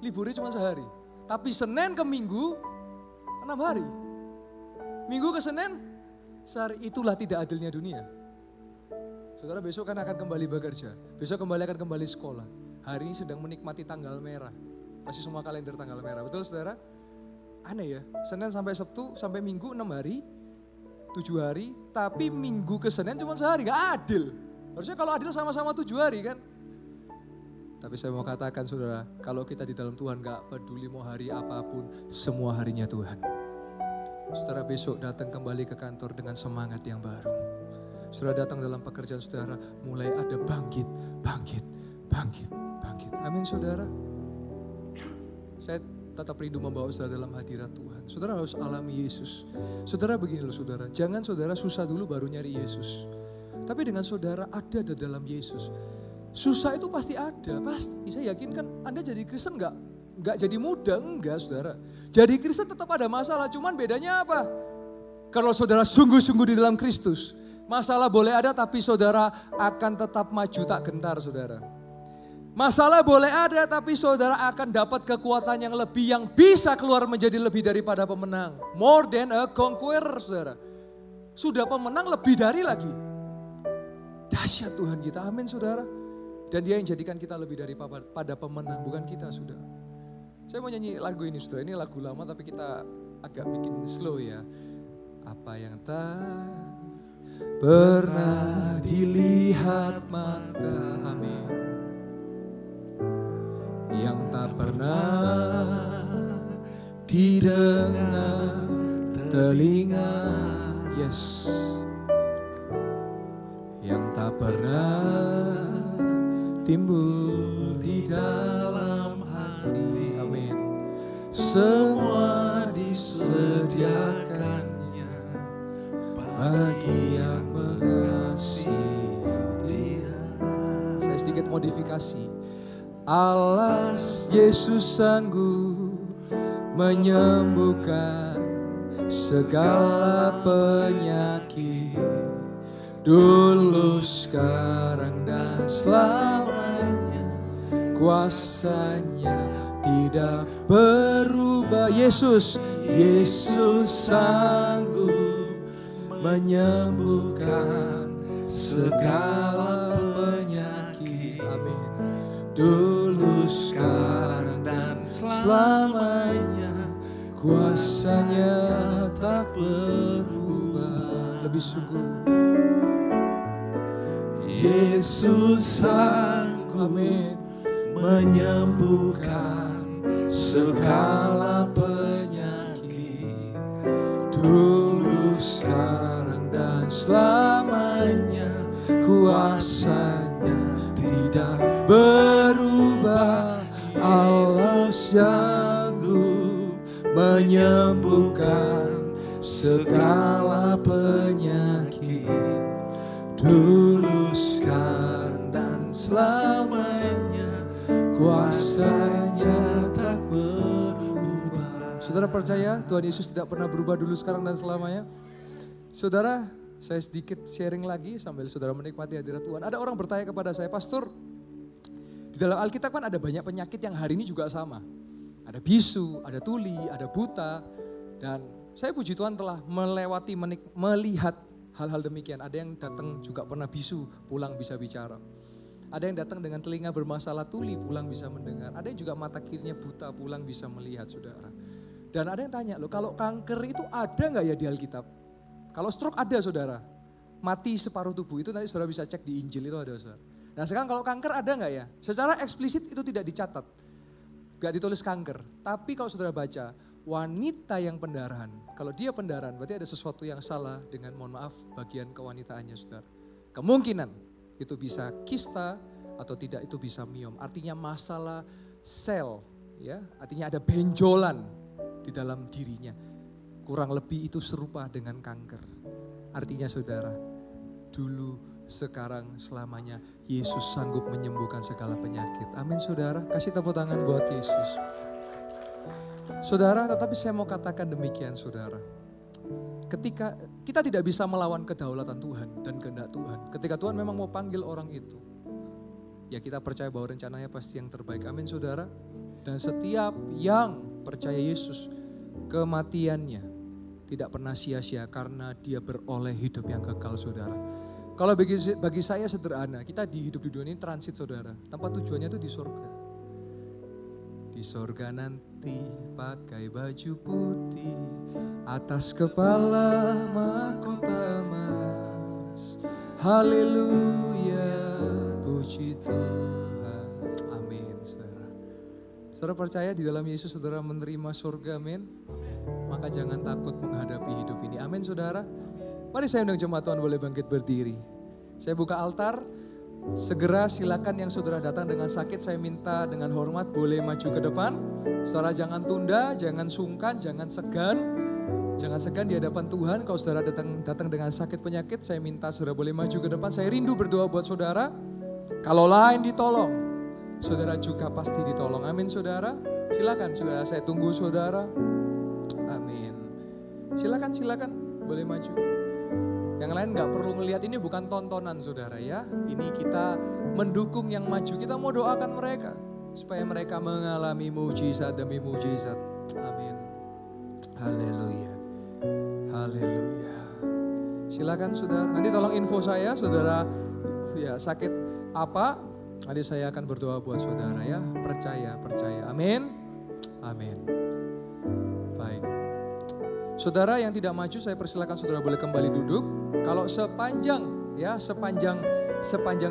Liburnya cuma sehari. Tapi Senin ke Minggu, 6 hari. Minggu ke Senin, sehari. Itulah tidak adilnya dunia. Saudara besok kan akan kembali bekerja. Besok akan kembali sekolah. Hari ini sedang menikmati tanggal merah. Masih semua kalender tanggal merah. Betul saudara? Aneh ya. Senin sampai Sabtu sampai Minggu 6 hari. 7 hari, tapi Minggu ke Senin cuma sehari, gak adil. Harusnya kalau adil sama-sama 7 hari kan. Tapi saya mau katakan saudara, kalau kita di dalam Tuhan gak peduli mau hari apapun, semua harinya Tuhan. Saudara besok datang kembali ke kantor dengan semangat yang baru. Saudara datang dalam pekerjaan saudara, mulai ada bangkit. Amin saudara. Saya tetap rindu membawa saudara dalam hadirat Tuhan. Saudara harus alami Yesus. Saudara begini loh saudara, jangan saudara susah dulu baru nyari Yesus. Tapi dengan saudara ada di dalam Yesus. Susah itu pasti ada, pasti. Saya yakin kan Anda jadi Kristen enggak jadi mudah, enggak saudara. Jadi Kristen tetap ada masalah, cuman bedanya apa? Kalau saudara sungguh-sungguh di dalam Kristus, masalah boleh ada tapi saudara akan tetap maju tak gentar saudara. Masalah boleh ada tapi saudara akan dapat kekuatan yang lebih yang bisa keluar menjadi lebih daripada pemenang. More than a conqueror saudara. Sudah pemenang lebih dari lagi. Dahsyat Tuhan kita, amin saudara. Dan dia yang jadikan kita lebih daripada pemenang, bukan kita sudah. Saya mau nyanyi lagu ini saudara, ini lagu lama tapi kita agak bikin slow ya. Apa yang tak pernah dilihat mata, amin. Yang tak pernah didengar telinga, yes. Yang tak pernah timbul di dalam hati, amin. Semua disediakannya bagi yang mengasihi Dia. Saya sedikit modifikasi. Alas Yesus sanggup menyembuhkan segala penyakit, dulu, sekarang, dan selamanya. Kuasanya tidak berubah. Yesus sanggup menyembuhkan segala penyakit. Amin. Dulu, sekarang, dan selamanya. Kuasanya tak berubah. Lebih sungguh. Yesus sanggup Amin. menyembuhkan segala penyakit, dulu, sekarang, dan selamanya. Kuasanya tidak berubah. Allah sanggup menyembuhkan segala penyakit, dulu, sekarang, dan selamanya. Kuasanya tak berubah. Saudara percaya Tuhan Yesus tidak pernah berubah dulu, sekarang, dan selamanya? Saudara, saya sedikit sharing lagi sambil saudara menikmati hadirat Tuhan. Ada orang bertanya kepada saya, Pastor, di dalam Alkitab kan ada banyak penyakit yang hari ini juga sama. Ada bisu, ada tuli, ada buta. Dan saya puji Tuhan telah melewati, melihat hal-hal demikian. Ada yang datang juga pernah bisu, pulang bisa bicara. Ada yang datang dengan telinga bermasalah tuli, pulang bisa mendengar. Ada yang juga mata kirinya buta, pulang bisa melihat saudara. Dan ada yang tanya, loh kalau kanker itu ada gak ya di Alkitab? Kalau stroke ada saudara. Mati separuh tubuh itu nanti saudara bisa cek di Injil itu ada saudara. Nah sekarang kalau kanker ada gak ya? Secara eksplisit itu tidak dicatat. Gak ditulis kanker. Tapi kalau saudara baca, wanita yang pendarahan. Kalau dia pendarahan berarti ada sesuatu yang salah dengan, mohon maaf, bagian kewanitaannya saudara. Kemungkinan itu bisa kista atau tidak itu bisa miom. Artinya masalah sel, ya, artinya ada benjolan di dalam dirinya. Kurang lebih itu serupa dengan kanker. Artinya saudara, dulu, sekarang, selamanya Yesus sanggup menyembuhkan segala penyakit. Amin saudara, kasih tepuk tangan buat Yesus. Saudara, tetapi saya mau katakan demikian saudara. Ketika kita tidak bisa melawan kedaulatan Tuhan dan kehendak Tuhan. Ketika Tuhan memang mau panggil orang itu, ya kita percaya bahwa rencananya pasti yang terbaik. Amin saudara. Dan setiap yang percaya Yesus, kematiannya tidak pernah sia-sia karena dia beroleh hidup yang kekal saudara. Kalau bagi saya sederhana, kita hidup di dunia ini transit saudara. Tempat tujuannya itu di surga. Di surga nanti pakai baju putih, atas kepala mahkota emas. Haleluya, puji Tuhan. Amin, saudara. Saudara percaya di dalam Yesus saudara menerima surga, amin. Maka jangan takut menghadapi hidup ini, amin saudara. Mari saya undang jemaat Tuhan boleh bangkit berdiri. Saya buka altar. Segera silakan yang saudara datang dengan sakit, saya minta dengan hormat boleh maju ke depan. Saudara jangan tunda, jangan sungkan, jangan segan. Jangan segan di hadapan Tuhan. Kalau saudara datang dengan sakit penyakit, saya minta saudara boleh maju ke depan. Saya rindu berdoa buat saudara. Kalau lain ditolong, saudara juga pasti ditolong. Amin saudara. Silakan saudara, saya tunggu saudara. Amin. Silakan boleh maju. Yang lain gak perlu ngelihat, ini bukan tontonan saudara ya. Ini kita mendukung yang maju, kita mau doakan mereka. Supaya mereka mengalami mujizat demi mujizat. Amin. Haleluya. Haleluya. Silakan saudara, nanti tolong info saya saudara ya sakit apa. Nanti saya akan berdoa buat saudara ya. Percaya. Amin. Amin. Baik. Saudara yang tidak maju saya persilakan saudara boleh kembali duduk. Kalau sepanjang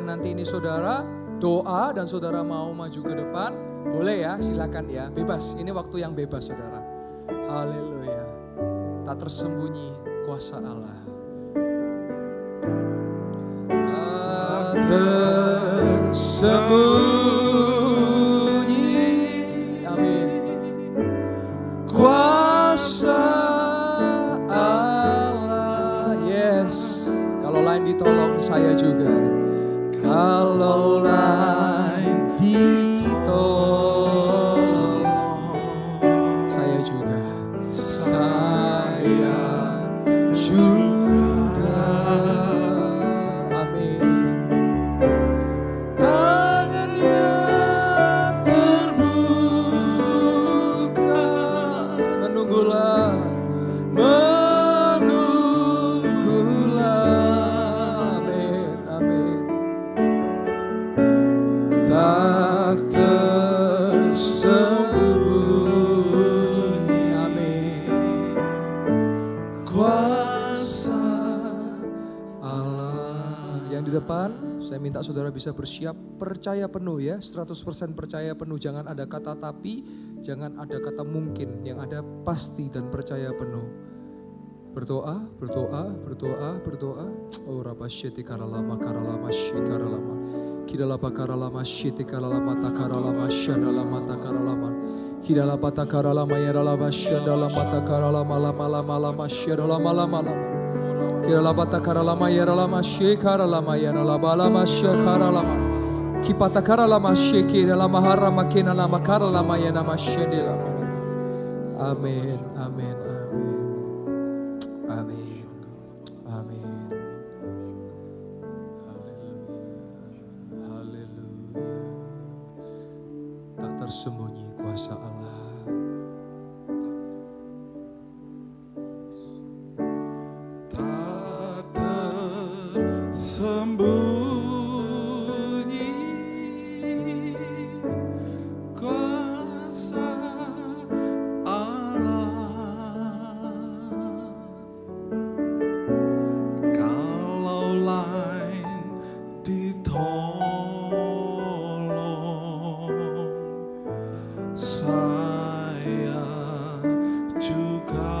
nanti ini saudara doa dan saudara mau maju ke depan, boleh ya, silakan ya, bebas. Ini waktu yang bebas saudara. Haleluya. Tak tersembunyi kuasa Allah. Tak tersembunyi, amin. Kuasa Allah, yes. Kalau lain ditolong saya juga. Kalau lain ditolong saya juga. Amin. Tangannya terbuka, menunggulah. Amin. Tak tersembunyi, amin. Kuasa Allah. Yang di depan, saya minta saudara bisa bersiap, percaya penuh ya, 100% percaya penuh. Jangan ada kata tapi, jangan ada kata mungkin, yang ada pasti dan percaya penuh. Berdoa. Oh rabasyeti karalama syikaralama. Kidala bakaralama syeti karalama takaralama syadalama takaralama. Kidala batakaralama yaralama syadalama takaralama lama syadalama. Kidala batakaralama yaralama syikaralama yaralama syikaralama. Kipatakaralama syikiralama harama kinalama karalama yanama syadilama. Amin. Tersembunyi kuasa Allah. Tak tersembunyi kuasa Allah. Kalau lain ditolong saya juga.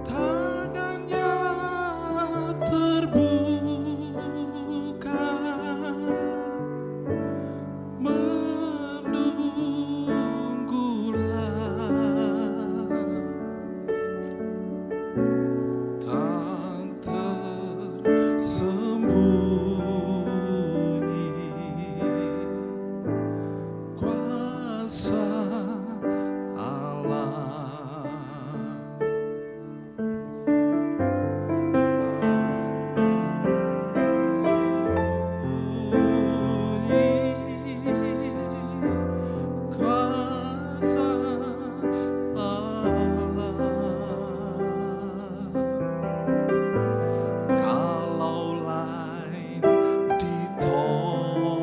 Tangannya terbuka, menunggulah. Tak tersembunyi kuasa Allah. Kuasa Allah. Kalau lain ditolong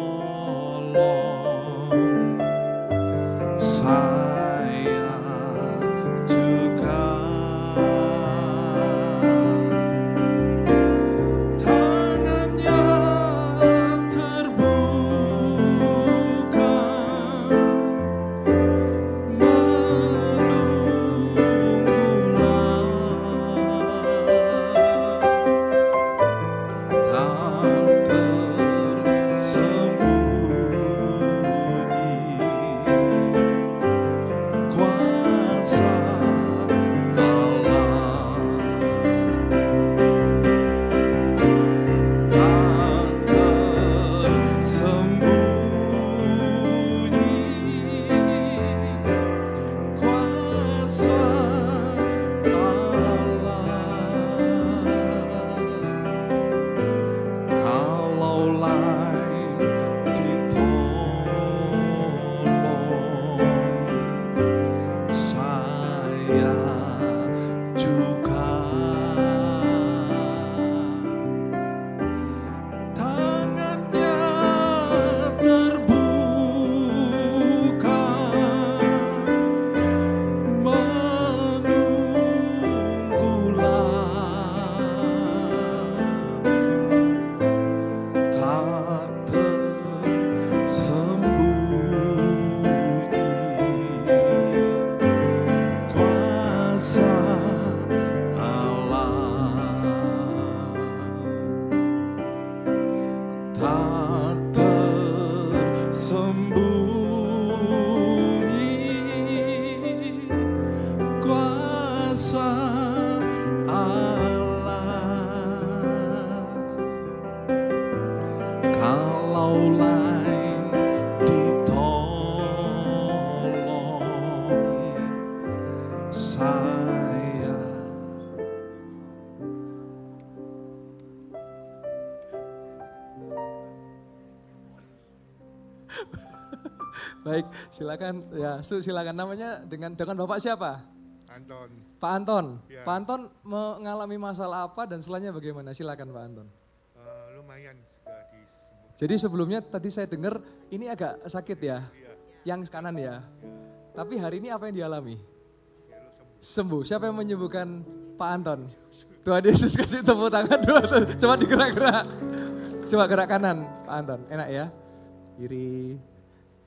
Baik, silakan ya, silakan namanya dengan Bapak siapa? Anton, Pak Anton. Ya. Pak Anton mengalami masalah apa dan setelahnya bagaimana? Silakan Pak Anton. lumayan sudah disebut. Jadi sebelumnya tadi saya dengar ini agak sakit ya, Iya, yang kanan ya. Tapi hari ini apa yang dialami? ya lo sembuh. Sembuh. Siapa yang menyembuhkan Pak Anton? Tuhan Yesus kasih tepuk tangan dua. Coba digerak-gerak. Coba gerak kanan Pak Anton. Enak ya?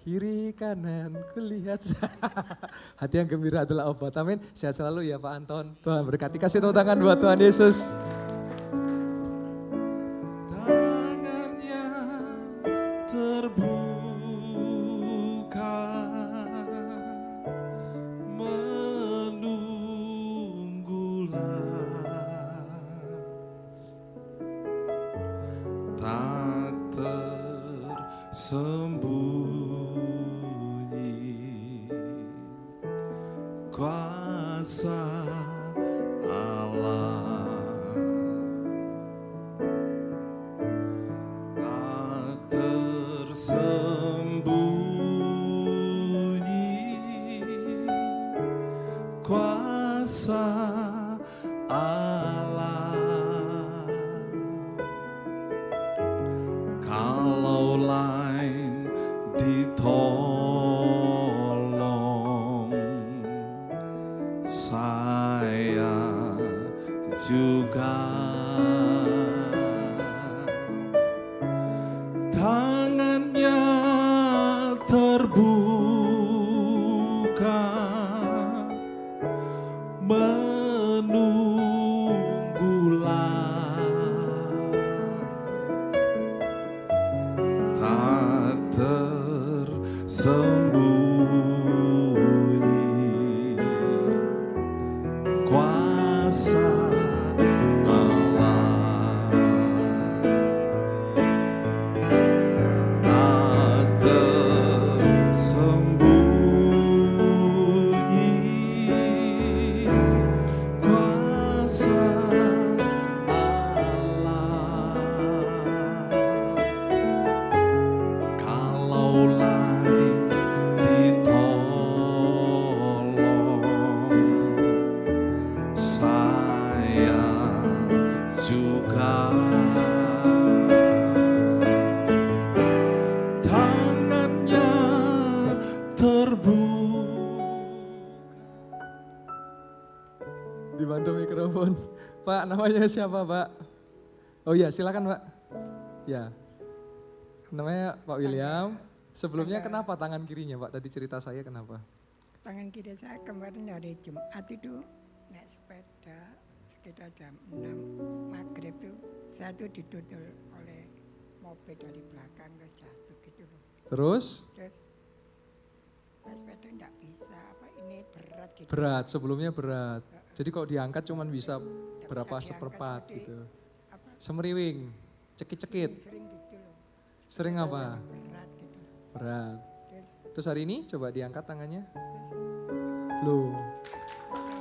Kiri kanan kulihat. Hati yang gembira adalah obat. Amin. Sehat selalu ya Pak Anton. Tuhan berkati. Kasih tepuk tangan buat Tuhan Yesus. Tangannya terbuka menunggulah tak tersembunyi kuasa Allah tak tersembunyi kuasa Allah kalau lain ditolong saya juga tangannya terbuka menunggulah tak tersembunyi kuasa Allah tak tersembunyi kuasa Allah kalau lain ditolong saya juga tangannya terbuka. Dibantu mikrofon. Pak, namanya siapa Pak? Oh iya, silakan Pak. Ya, namanya Pak William. Sebelumnya kenapa tangan kirinya Pak? Tadi cerita saya kenapa? Tangan kiri saya kemarin hari Jumat itu naik sepeda sekitar jam 6 maghrib itu saya tuh ditutul oleh mobil dari belakang terus jatuh gitu loh. Terus Terus naik sepeda enggak bisa apa ini berat gitu. berat, sebelumnya berat. Jadi kalau diangkat cuman bisa Nggak berapa bisa diangkat seperempat seperti gitu. Apa, Semeriwing, cekit-cekit. sering gitu loh. Sering apa? Berat gitu. Berat. Terus Terus hari ini coba diangkat tangannya. Loh,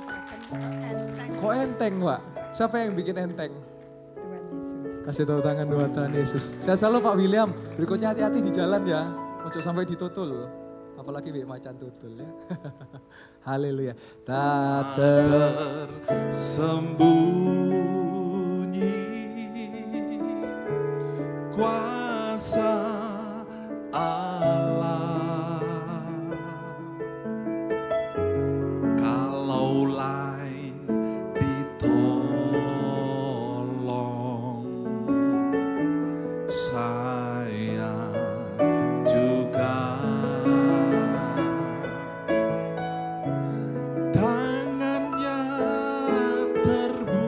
rasakan enteng kok enteng Pak? Siapa yang bikin enteng? Tuhan Yesus. Kasih tahu tangan buat Tuhan Yesus. Saya selalu Pak William, berikutnya hati-hati di jalan ya. Ojo sampai ditutul. Apalagi bik macan tutul ya. Haleluya. Tak Tersembunyi kuasa Allah kalau lain ditolong saya juga tangannya terbuka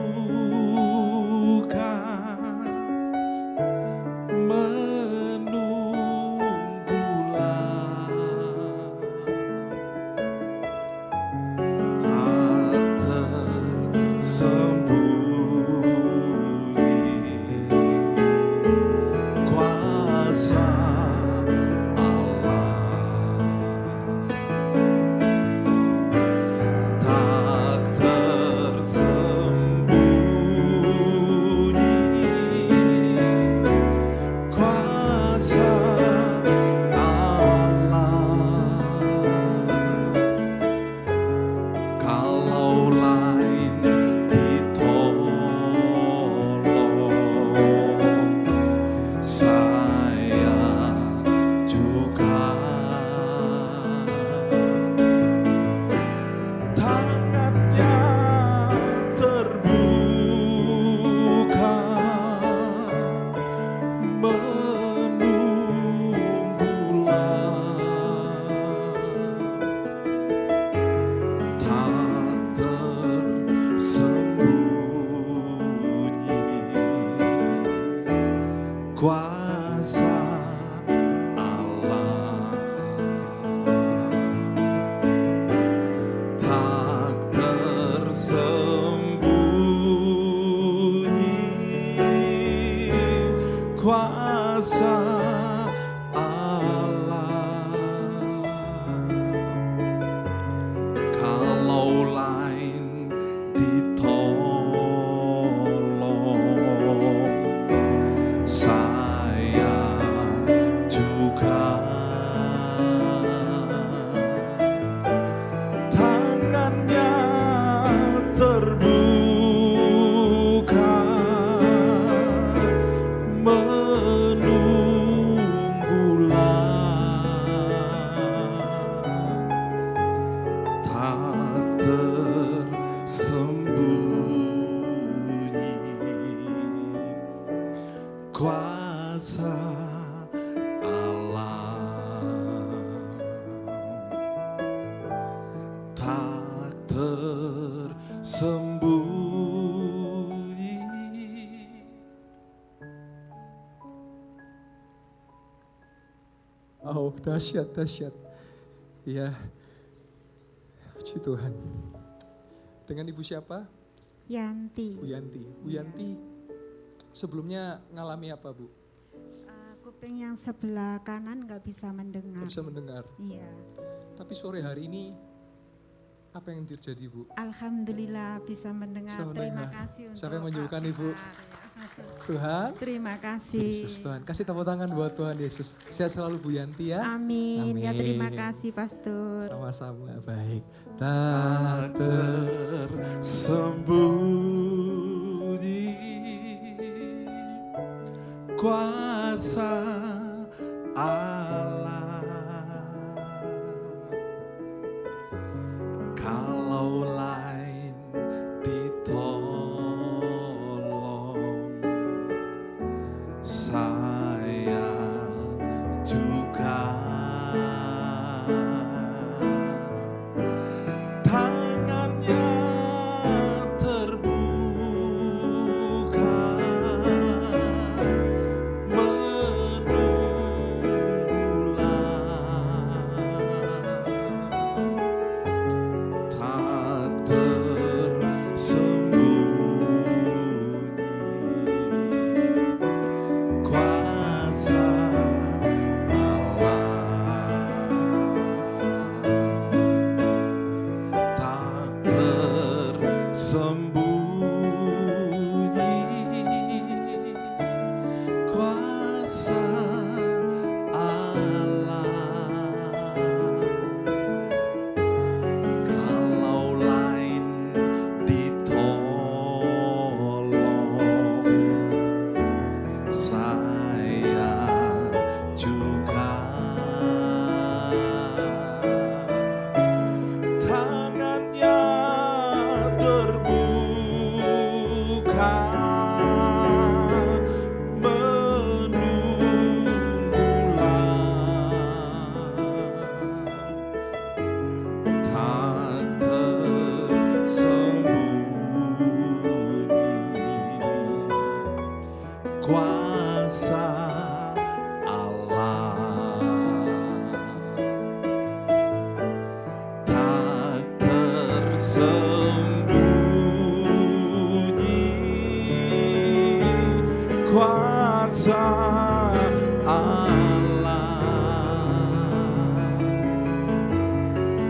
tersembunyi. Oh, dahsyat, dahsyat. Iya, puji Tuhan. Dengan Ibu siapa? Yanti. Bu Yanti. Bu Yanti, sebelumnya ngalami apa Bu? Kuping yang sebelah kanan nggak bisa mendengar. Bisa mendengar. Iya. Tapi sore hari ini, apa yang terjadi Bu? Alhamdulillah bisa mendengar. Bisa Terima mendengar. kasih untuk Siapa yang menyembuhkan Pak Ibu? Fikar, ya. Tuhan. Terima kasih. Yesus Tuhan. Kasih tepuk tangan buat Tuhan Yesus. Sehat selalu Bu Yanti ya. Amin. Ya terima Amin. kasih Pastor. Sama-sama, baik. Tak tersembunyi kuasa Allah. Kalau lain ditolong, saya juga. Tangannya terbuka menunggulah, tak tersembunyi kuasa tak tersembunyi kuasa Allah. Kalau lain ditolong, saya juga. Tangannya terbuka menunggulah, tak tersembunyi kuasa Allah. Tak tersembunyi kuasa Allah.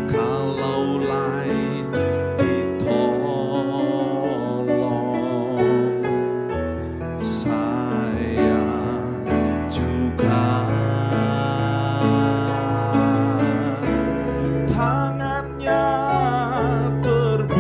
Kalau lain ditolong, saya juga. Tangannya terbuka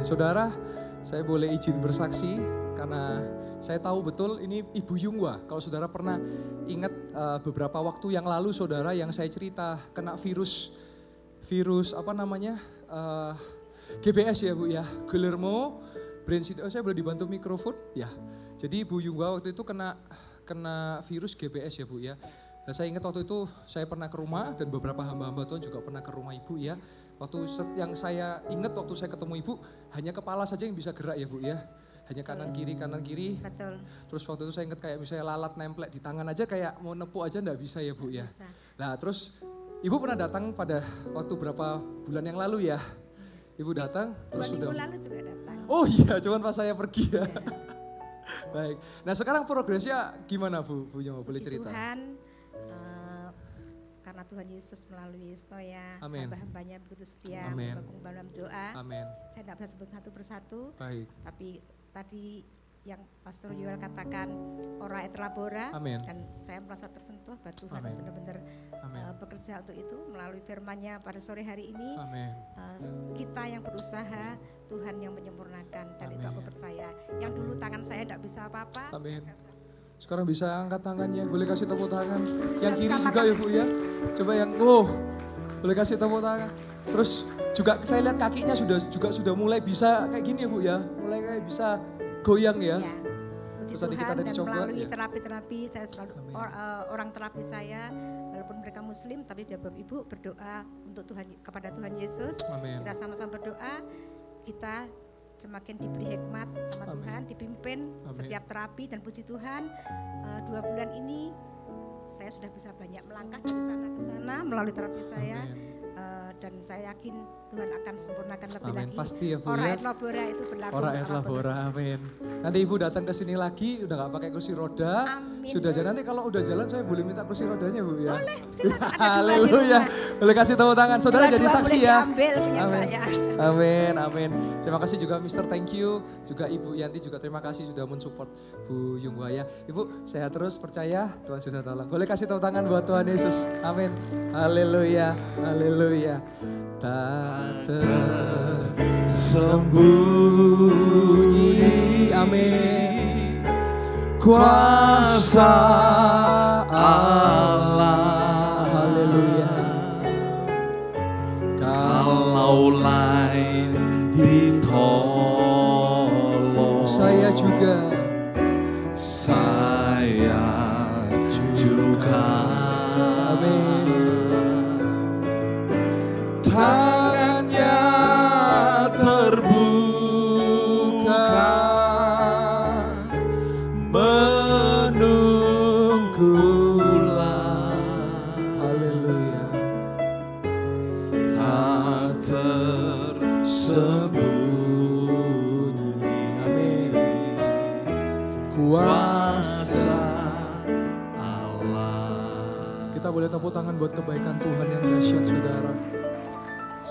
saudara, saya boleh izin bersaksi karena saya tahu betul ini Ibu Yungwa. Kalau saudara pernah ingat beberapa waktu yang lalu saudara yang saya cerita kena virus apa namanya GBS ya Bu ya, Guillermo brain syndrome. Saya boleh dibantu mikrofon ya. Jadi Ibu Yungwa waktu itu kena virus GBS ya Bu ya. Dan saya ingat waktu itu saya pernah ke rumah dan beberapa hamba-hamba Tuhan juga pernah ke rumah Ibu ya. Waktu yang saya ingat waktu saya ketemu Ibu hanya kepala saja yang bisa gerak ya Bu ya. Hanya kanan kiri. Betul. Terus waktu itu saya ingat kayak misalnya lalat nemplek di tangan aja kayak mau nepuk aja enggak bisa ya Bu ya. Bisa. Nah terus Ibu pernah datang pada waktu berapa bulan yang lalu ya. Ibu datang terus 2 sudah. minggu lalu juga datang. Oh iya cuman pas saya pergi ya. Iya. Baik. Nah sekarang progresnya gimana Bu? Bu Yungwa boleh Puji cerita? Tuhan, karena Tuhan Yesus melalui Stoya, Amin. hamba-hambanya begitu setia, Amin. mendukung dalam doa. Amin. Saya tidak bisa sebut satu persatu, Baik. tapi tadi yang Pastor Yoel katakan ora et labora, Amin. dan saya merasa tersentuh bahwa Tuhan Amin. benar-benar Amin. bekerja untuk itu melalui firman-Nya pada sore hari ini. Amin. Kita yang berusaha, Tuhan yang menyempurnakan, dan itu aku Amin. percaya. Yang dulu tangan saya tidak bisa apa-apa. Amin. Sekarang bisa angkat tangannya, boleh kasih tepuk tangan. Yang Bisa kiri makan. juga ya Bu ya. Coba yang, boleh kasih tepuk tangan. Terus juga saya lihat kakinya sudah mulai bisa kayak gini ya Bu ya. Mulai kayak bisa goyang ya. Ya. Puji Terus tadi kita Tuhan, ada dan dicoba, melalui ya. terapi-terapi saya selalu Amin. orang terapi saya walaupun mereka Muslim tapi dia Ibu berdoa untuk Tuhan kepada Tuhan Yesus. Amin. Kita sama-sama berdoa, kita semakin diberi hikmat sama Amin. Tuhan, dipimpin Amin. setiap terapi, dan puji Tuhan 2 bulan ini saya sudah bisa banyak melangkah dari sana ke sana melalui terapi saya. Amin. Dan saya yakin Tuhan akan sempurnakan lebih Amin. lagi. Pasti ya Bu Ora ya. et labora itu berlaku. Ora untuk et apapun. labora, amin. Nanti Ibu datang ke sini lagi, udah gak pakai kursi roda. Amin. Sudah jalan, nanti kalau udah jalan saya boleh minta kursi rodanya Bu ya. Boleh, silakan, ada 2 di Haleluya. rumah. Boleh kasih tepuk tangan, saudara Dua-dua jadi saksi boleh ya. diambil punya Amin. saya. Amin, amin. Terima kasih juga Mr. Thank you, juga Ibu Yanti juga terima kasih sudah mensupport Bu Yungwa ya. Ibu, sehat terus, percaya Tuhan sudah tolong. Boleh kasih tepuk tangan buat Tuhan Yesus. Amin. Haleluya, haleluya. Tak tersembunyi, amin. Kuasa Allah, haleluya. kalau lain ditolong, Saya juga amin. tangannya terbuka menunggulah, Haleluya. tak tersembunyi. Amin. Kuasa. Allah. Kita boleh tepuk tangan buat kebaikan Tuhan yang dahsyat saudara.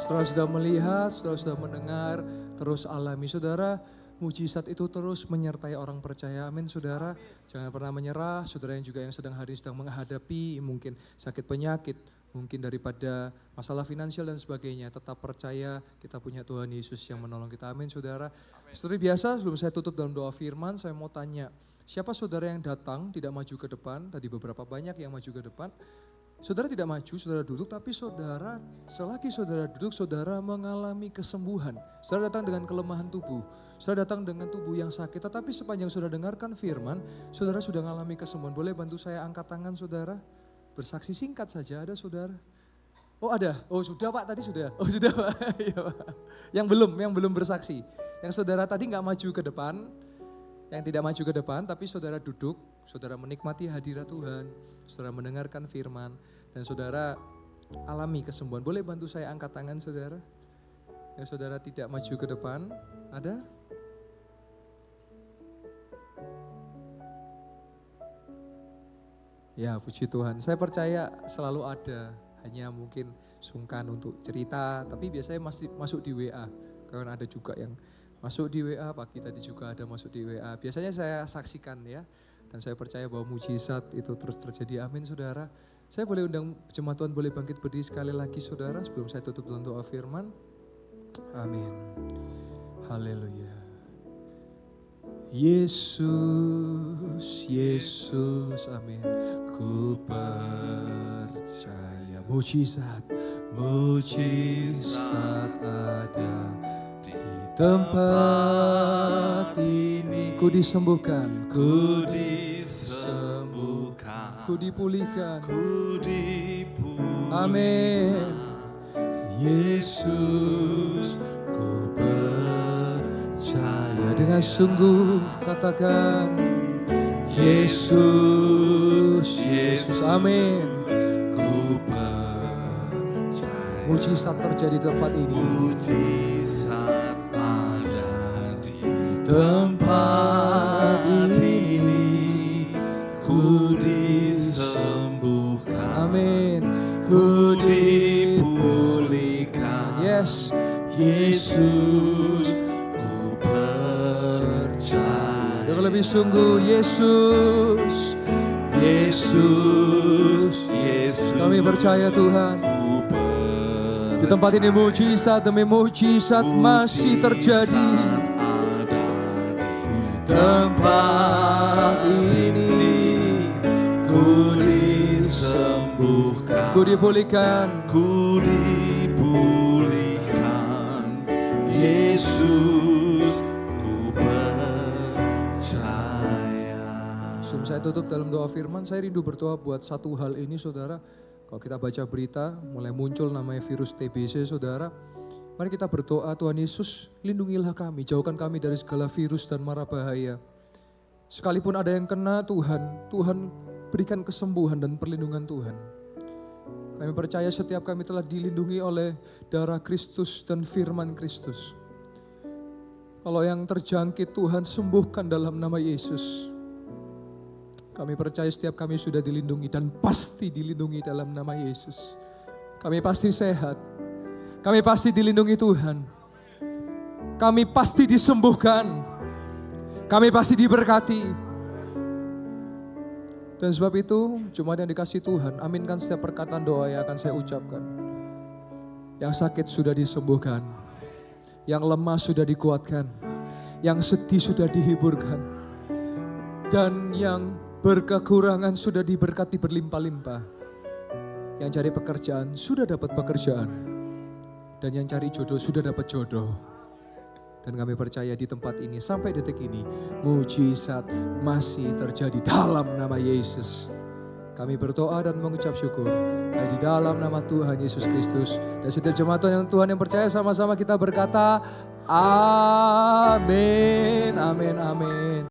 Saudara sudah melihat, saudara sudah mendengar, terus alami. Saudara, mujizat itu terus menyertai orang percaya. Amin saudara. Jangan pernah menyerah. Saudara yang juga yang sedang hari ini sedang menghadapi mungkin sakit penyakit, mungkin daripada masalah finansial dan sebagainya. Tetap percaya kita punya Tuhan Yesus yang menolong kita. Amin saudara. Seperti biasa sebelum saya tutup dalam doa firman, saya mau tanya. Siapa saudara yang datang tidak maju ke depan? Tadi beberapa banyak yang maju ke depan. Saudara tidak maju, saudara duduk, tapi saudara, selagi saudara duduk, saudara mengalami kesembuhan. Saudara datang dengan kelemahan tubuh, saudara datang dengan tubuh yang sakit, tetapi sepanjang saudara dengarkan firman, saudara sudah mengalami kesembuhan. Boleh bantu saya angkat tangan saudara? Bersaksi singkat saja, ada saudara? Oh ada, oh sudah Pak, tadi sudah. Oh sudah Pak, iya Pak. Yang belum bersaksi. Yang saudara tadi nggak maju ke depan, yang tidak maju ke depan, tapi saudara duduk, saudara menikmati hadirat Tuhan, saudara mendengarkan firman, dan saudara alami kesembuhan. Boleh bantu saya angkat tangan saudara? Yang saudara tidak maju ke depan, ada? Ya puji Tuhan, saya percaya selalu ada, hanya mungkin sungkan untuk cerita, tapi biasanya masuk di WA. Karena ada juga yang masuk di WA, pagi tadi juga ada masuk di WA. Biasanya saya saksikan ya, dan saya percaya bahwa mujizat itu terus terjadi. Amin saudara. Saya boleh undang jemaat Tuhan boleh bangkit berdiri sekali lagi saudara sebelum saya tutup dalam doa firman. Amin. Haleluya. Yesus, Yesus, amin. Ku percaya mujizat, mujizat ada di tempat ini. Ku disembuhkan, Ku disembuhkan, ku dipulihkan. ku dipulihkan. Amin. Yesus, ku percaya Dengan sungguh katakan, Yesus, Yesus, amin. ku percaya. Mujizat terjadi di tempat ini. Mujizat ada di tempat ini. Ku disembuhkan, Amin. ku dipulihkan. Yes. Yesus, ku percaya. Dengan lebih sungguh, Yesus. Yesus, Yesus, Kami percaya Tuhan. ku Di tempat ini mujizat demi mujizat masih terjadi. ada di tempat ini. Ku disembuhkan, Ku dipulihkan. ku dipulihkan. Yesus, ku percaya. Sebelum saya tutup dalam doa firman, saya rindu berdoa buat satu hal ini saudara. Kalau kita baca berita, mulai muncul namanya virus TBC saudara. Mari kita berdoa, Tuhan Yesus lindungilah kami, jauhkan kami dari segala virus dan mara bahaya. Sekalipun ada yang kena Tuhan, Tuhan berikan kesembuhan dan perlindungan Tuhan. Kami percaya setiap kami telah dilindungi oleh darah Kristus dan firman Kristus. Kalau yang terjangkit Tuhan sembuhkan dalam nama Yesus. Kami percaya setiap kami sudah dilindungi dan pasti dilindungi dalam nama Yesus. Kami pasti sehat. Kami pasti dilindungi Tuhan. Kami pasti disembuhkan. Kami pasti diberkati. Dan sebab itu, jemaat yang dikasihi Tuhan, aminkan setiap perkataan doa yang akan saya ucapkan. Yang sakit sudah disembuhkan. Yang lemah sudah dikuatkan. Yang sedih sudah dihiburkan. Dan yang berkekurangan sudah diberkati berlimpah-limpah. Yang cari pekerjaan sudah dapat pekerjaan. Dan yang cari jodoh sudah dapat jodoh. Dan kami percaya di tempat ini sampai detik ini mujizat masih terjadi dalam nama Yesus. Kami berdoa dan mengucap syukur di dalam nama Tuhan Yesus Kristus. Dan setiap jemaat Tuhan yang percaya sama-sama kita berkata amin, amin, amin.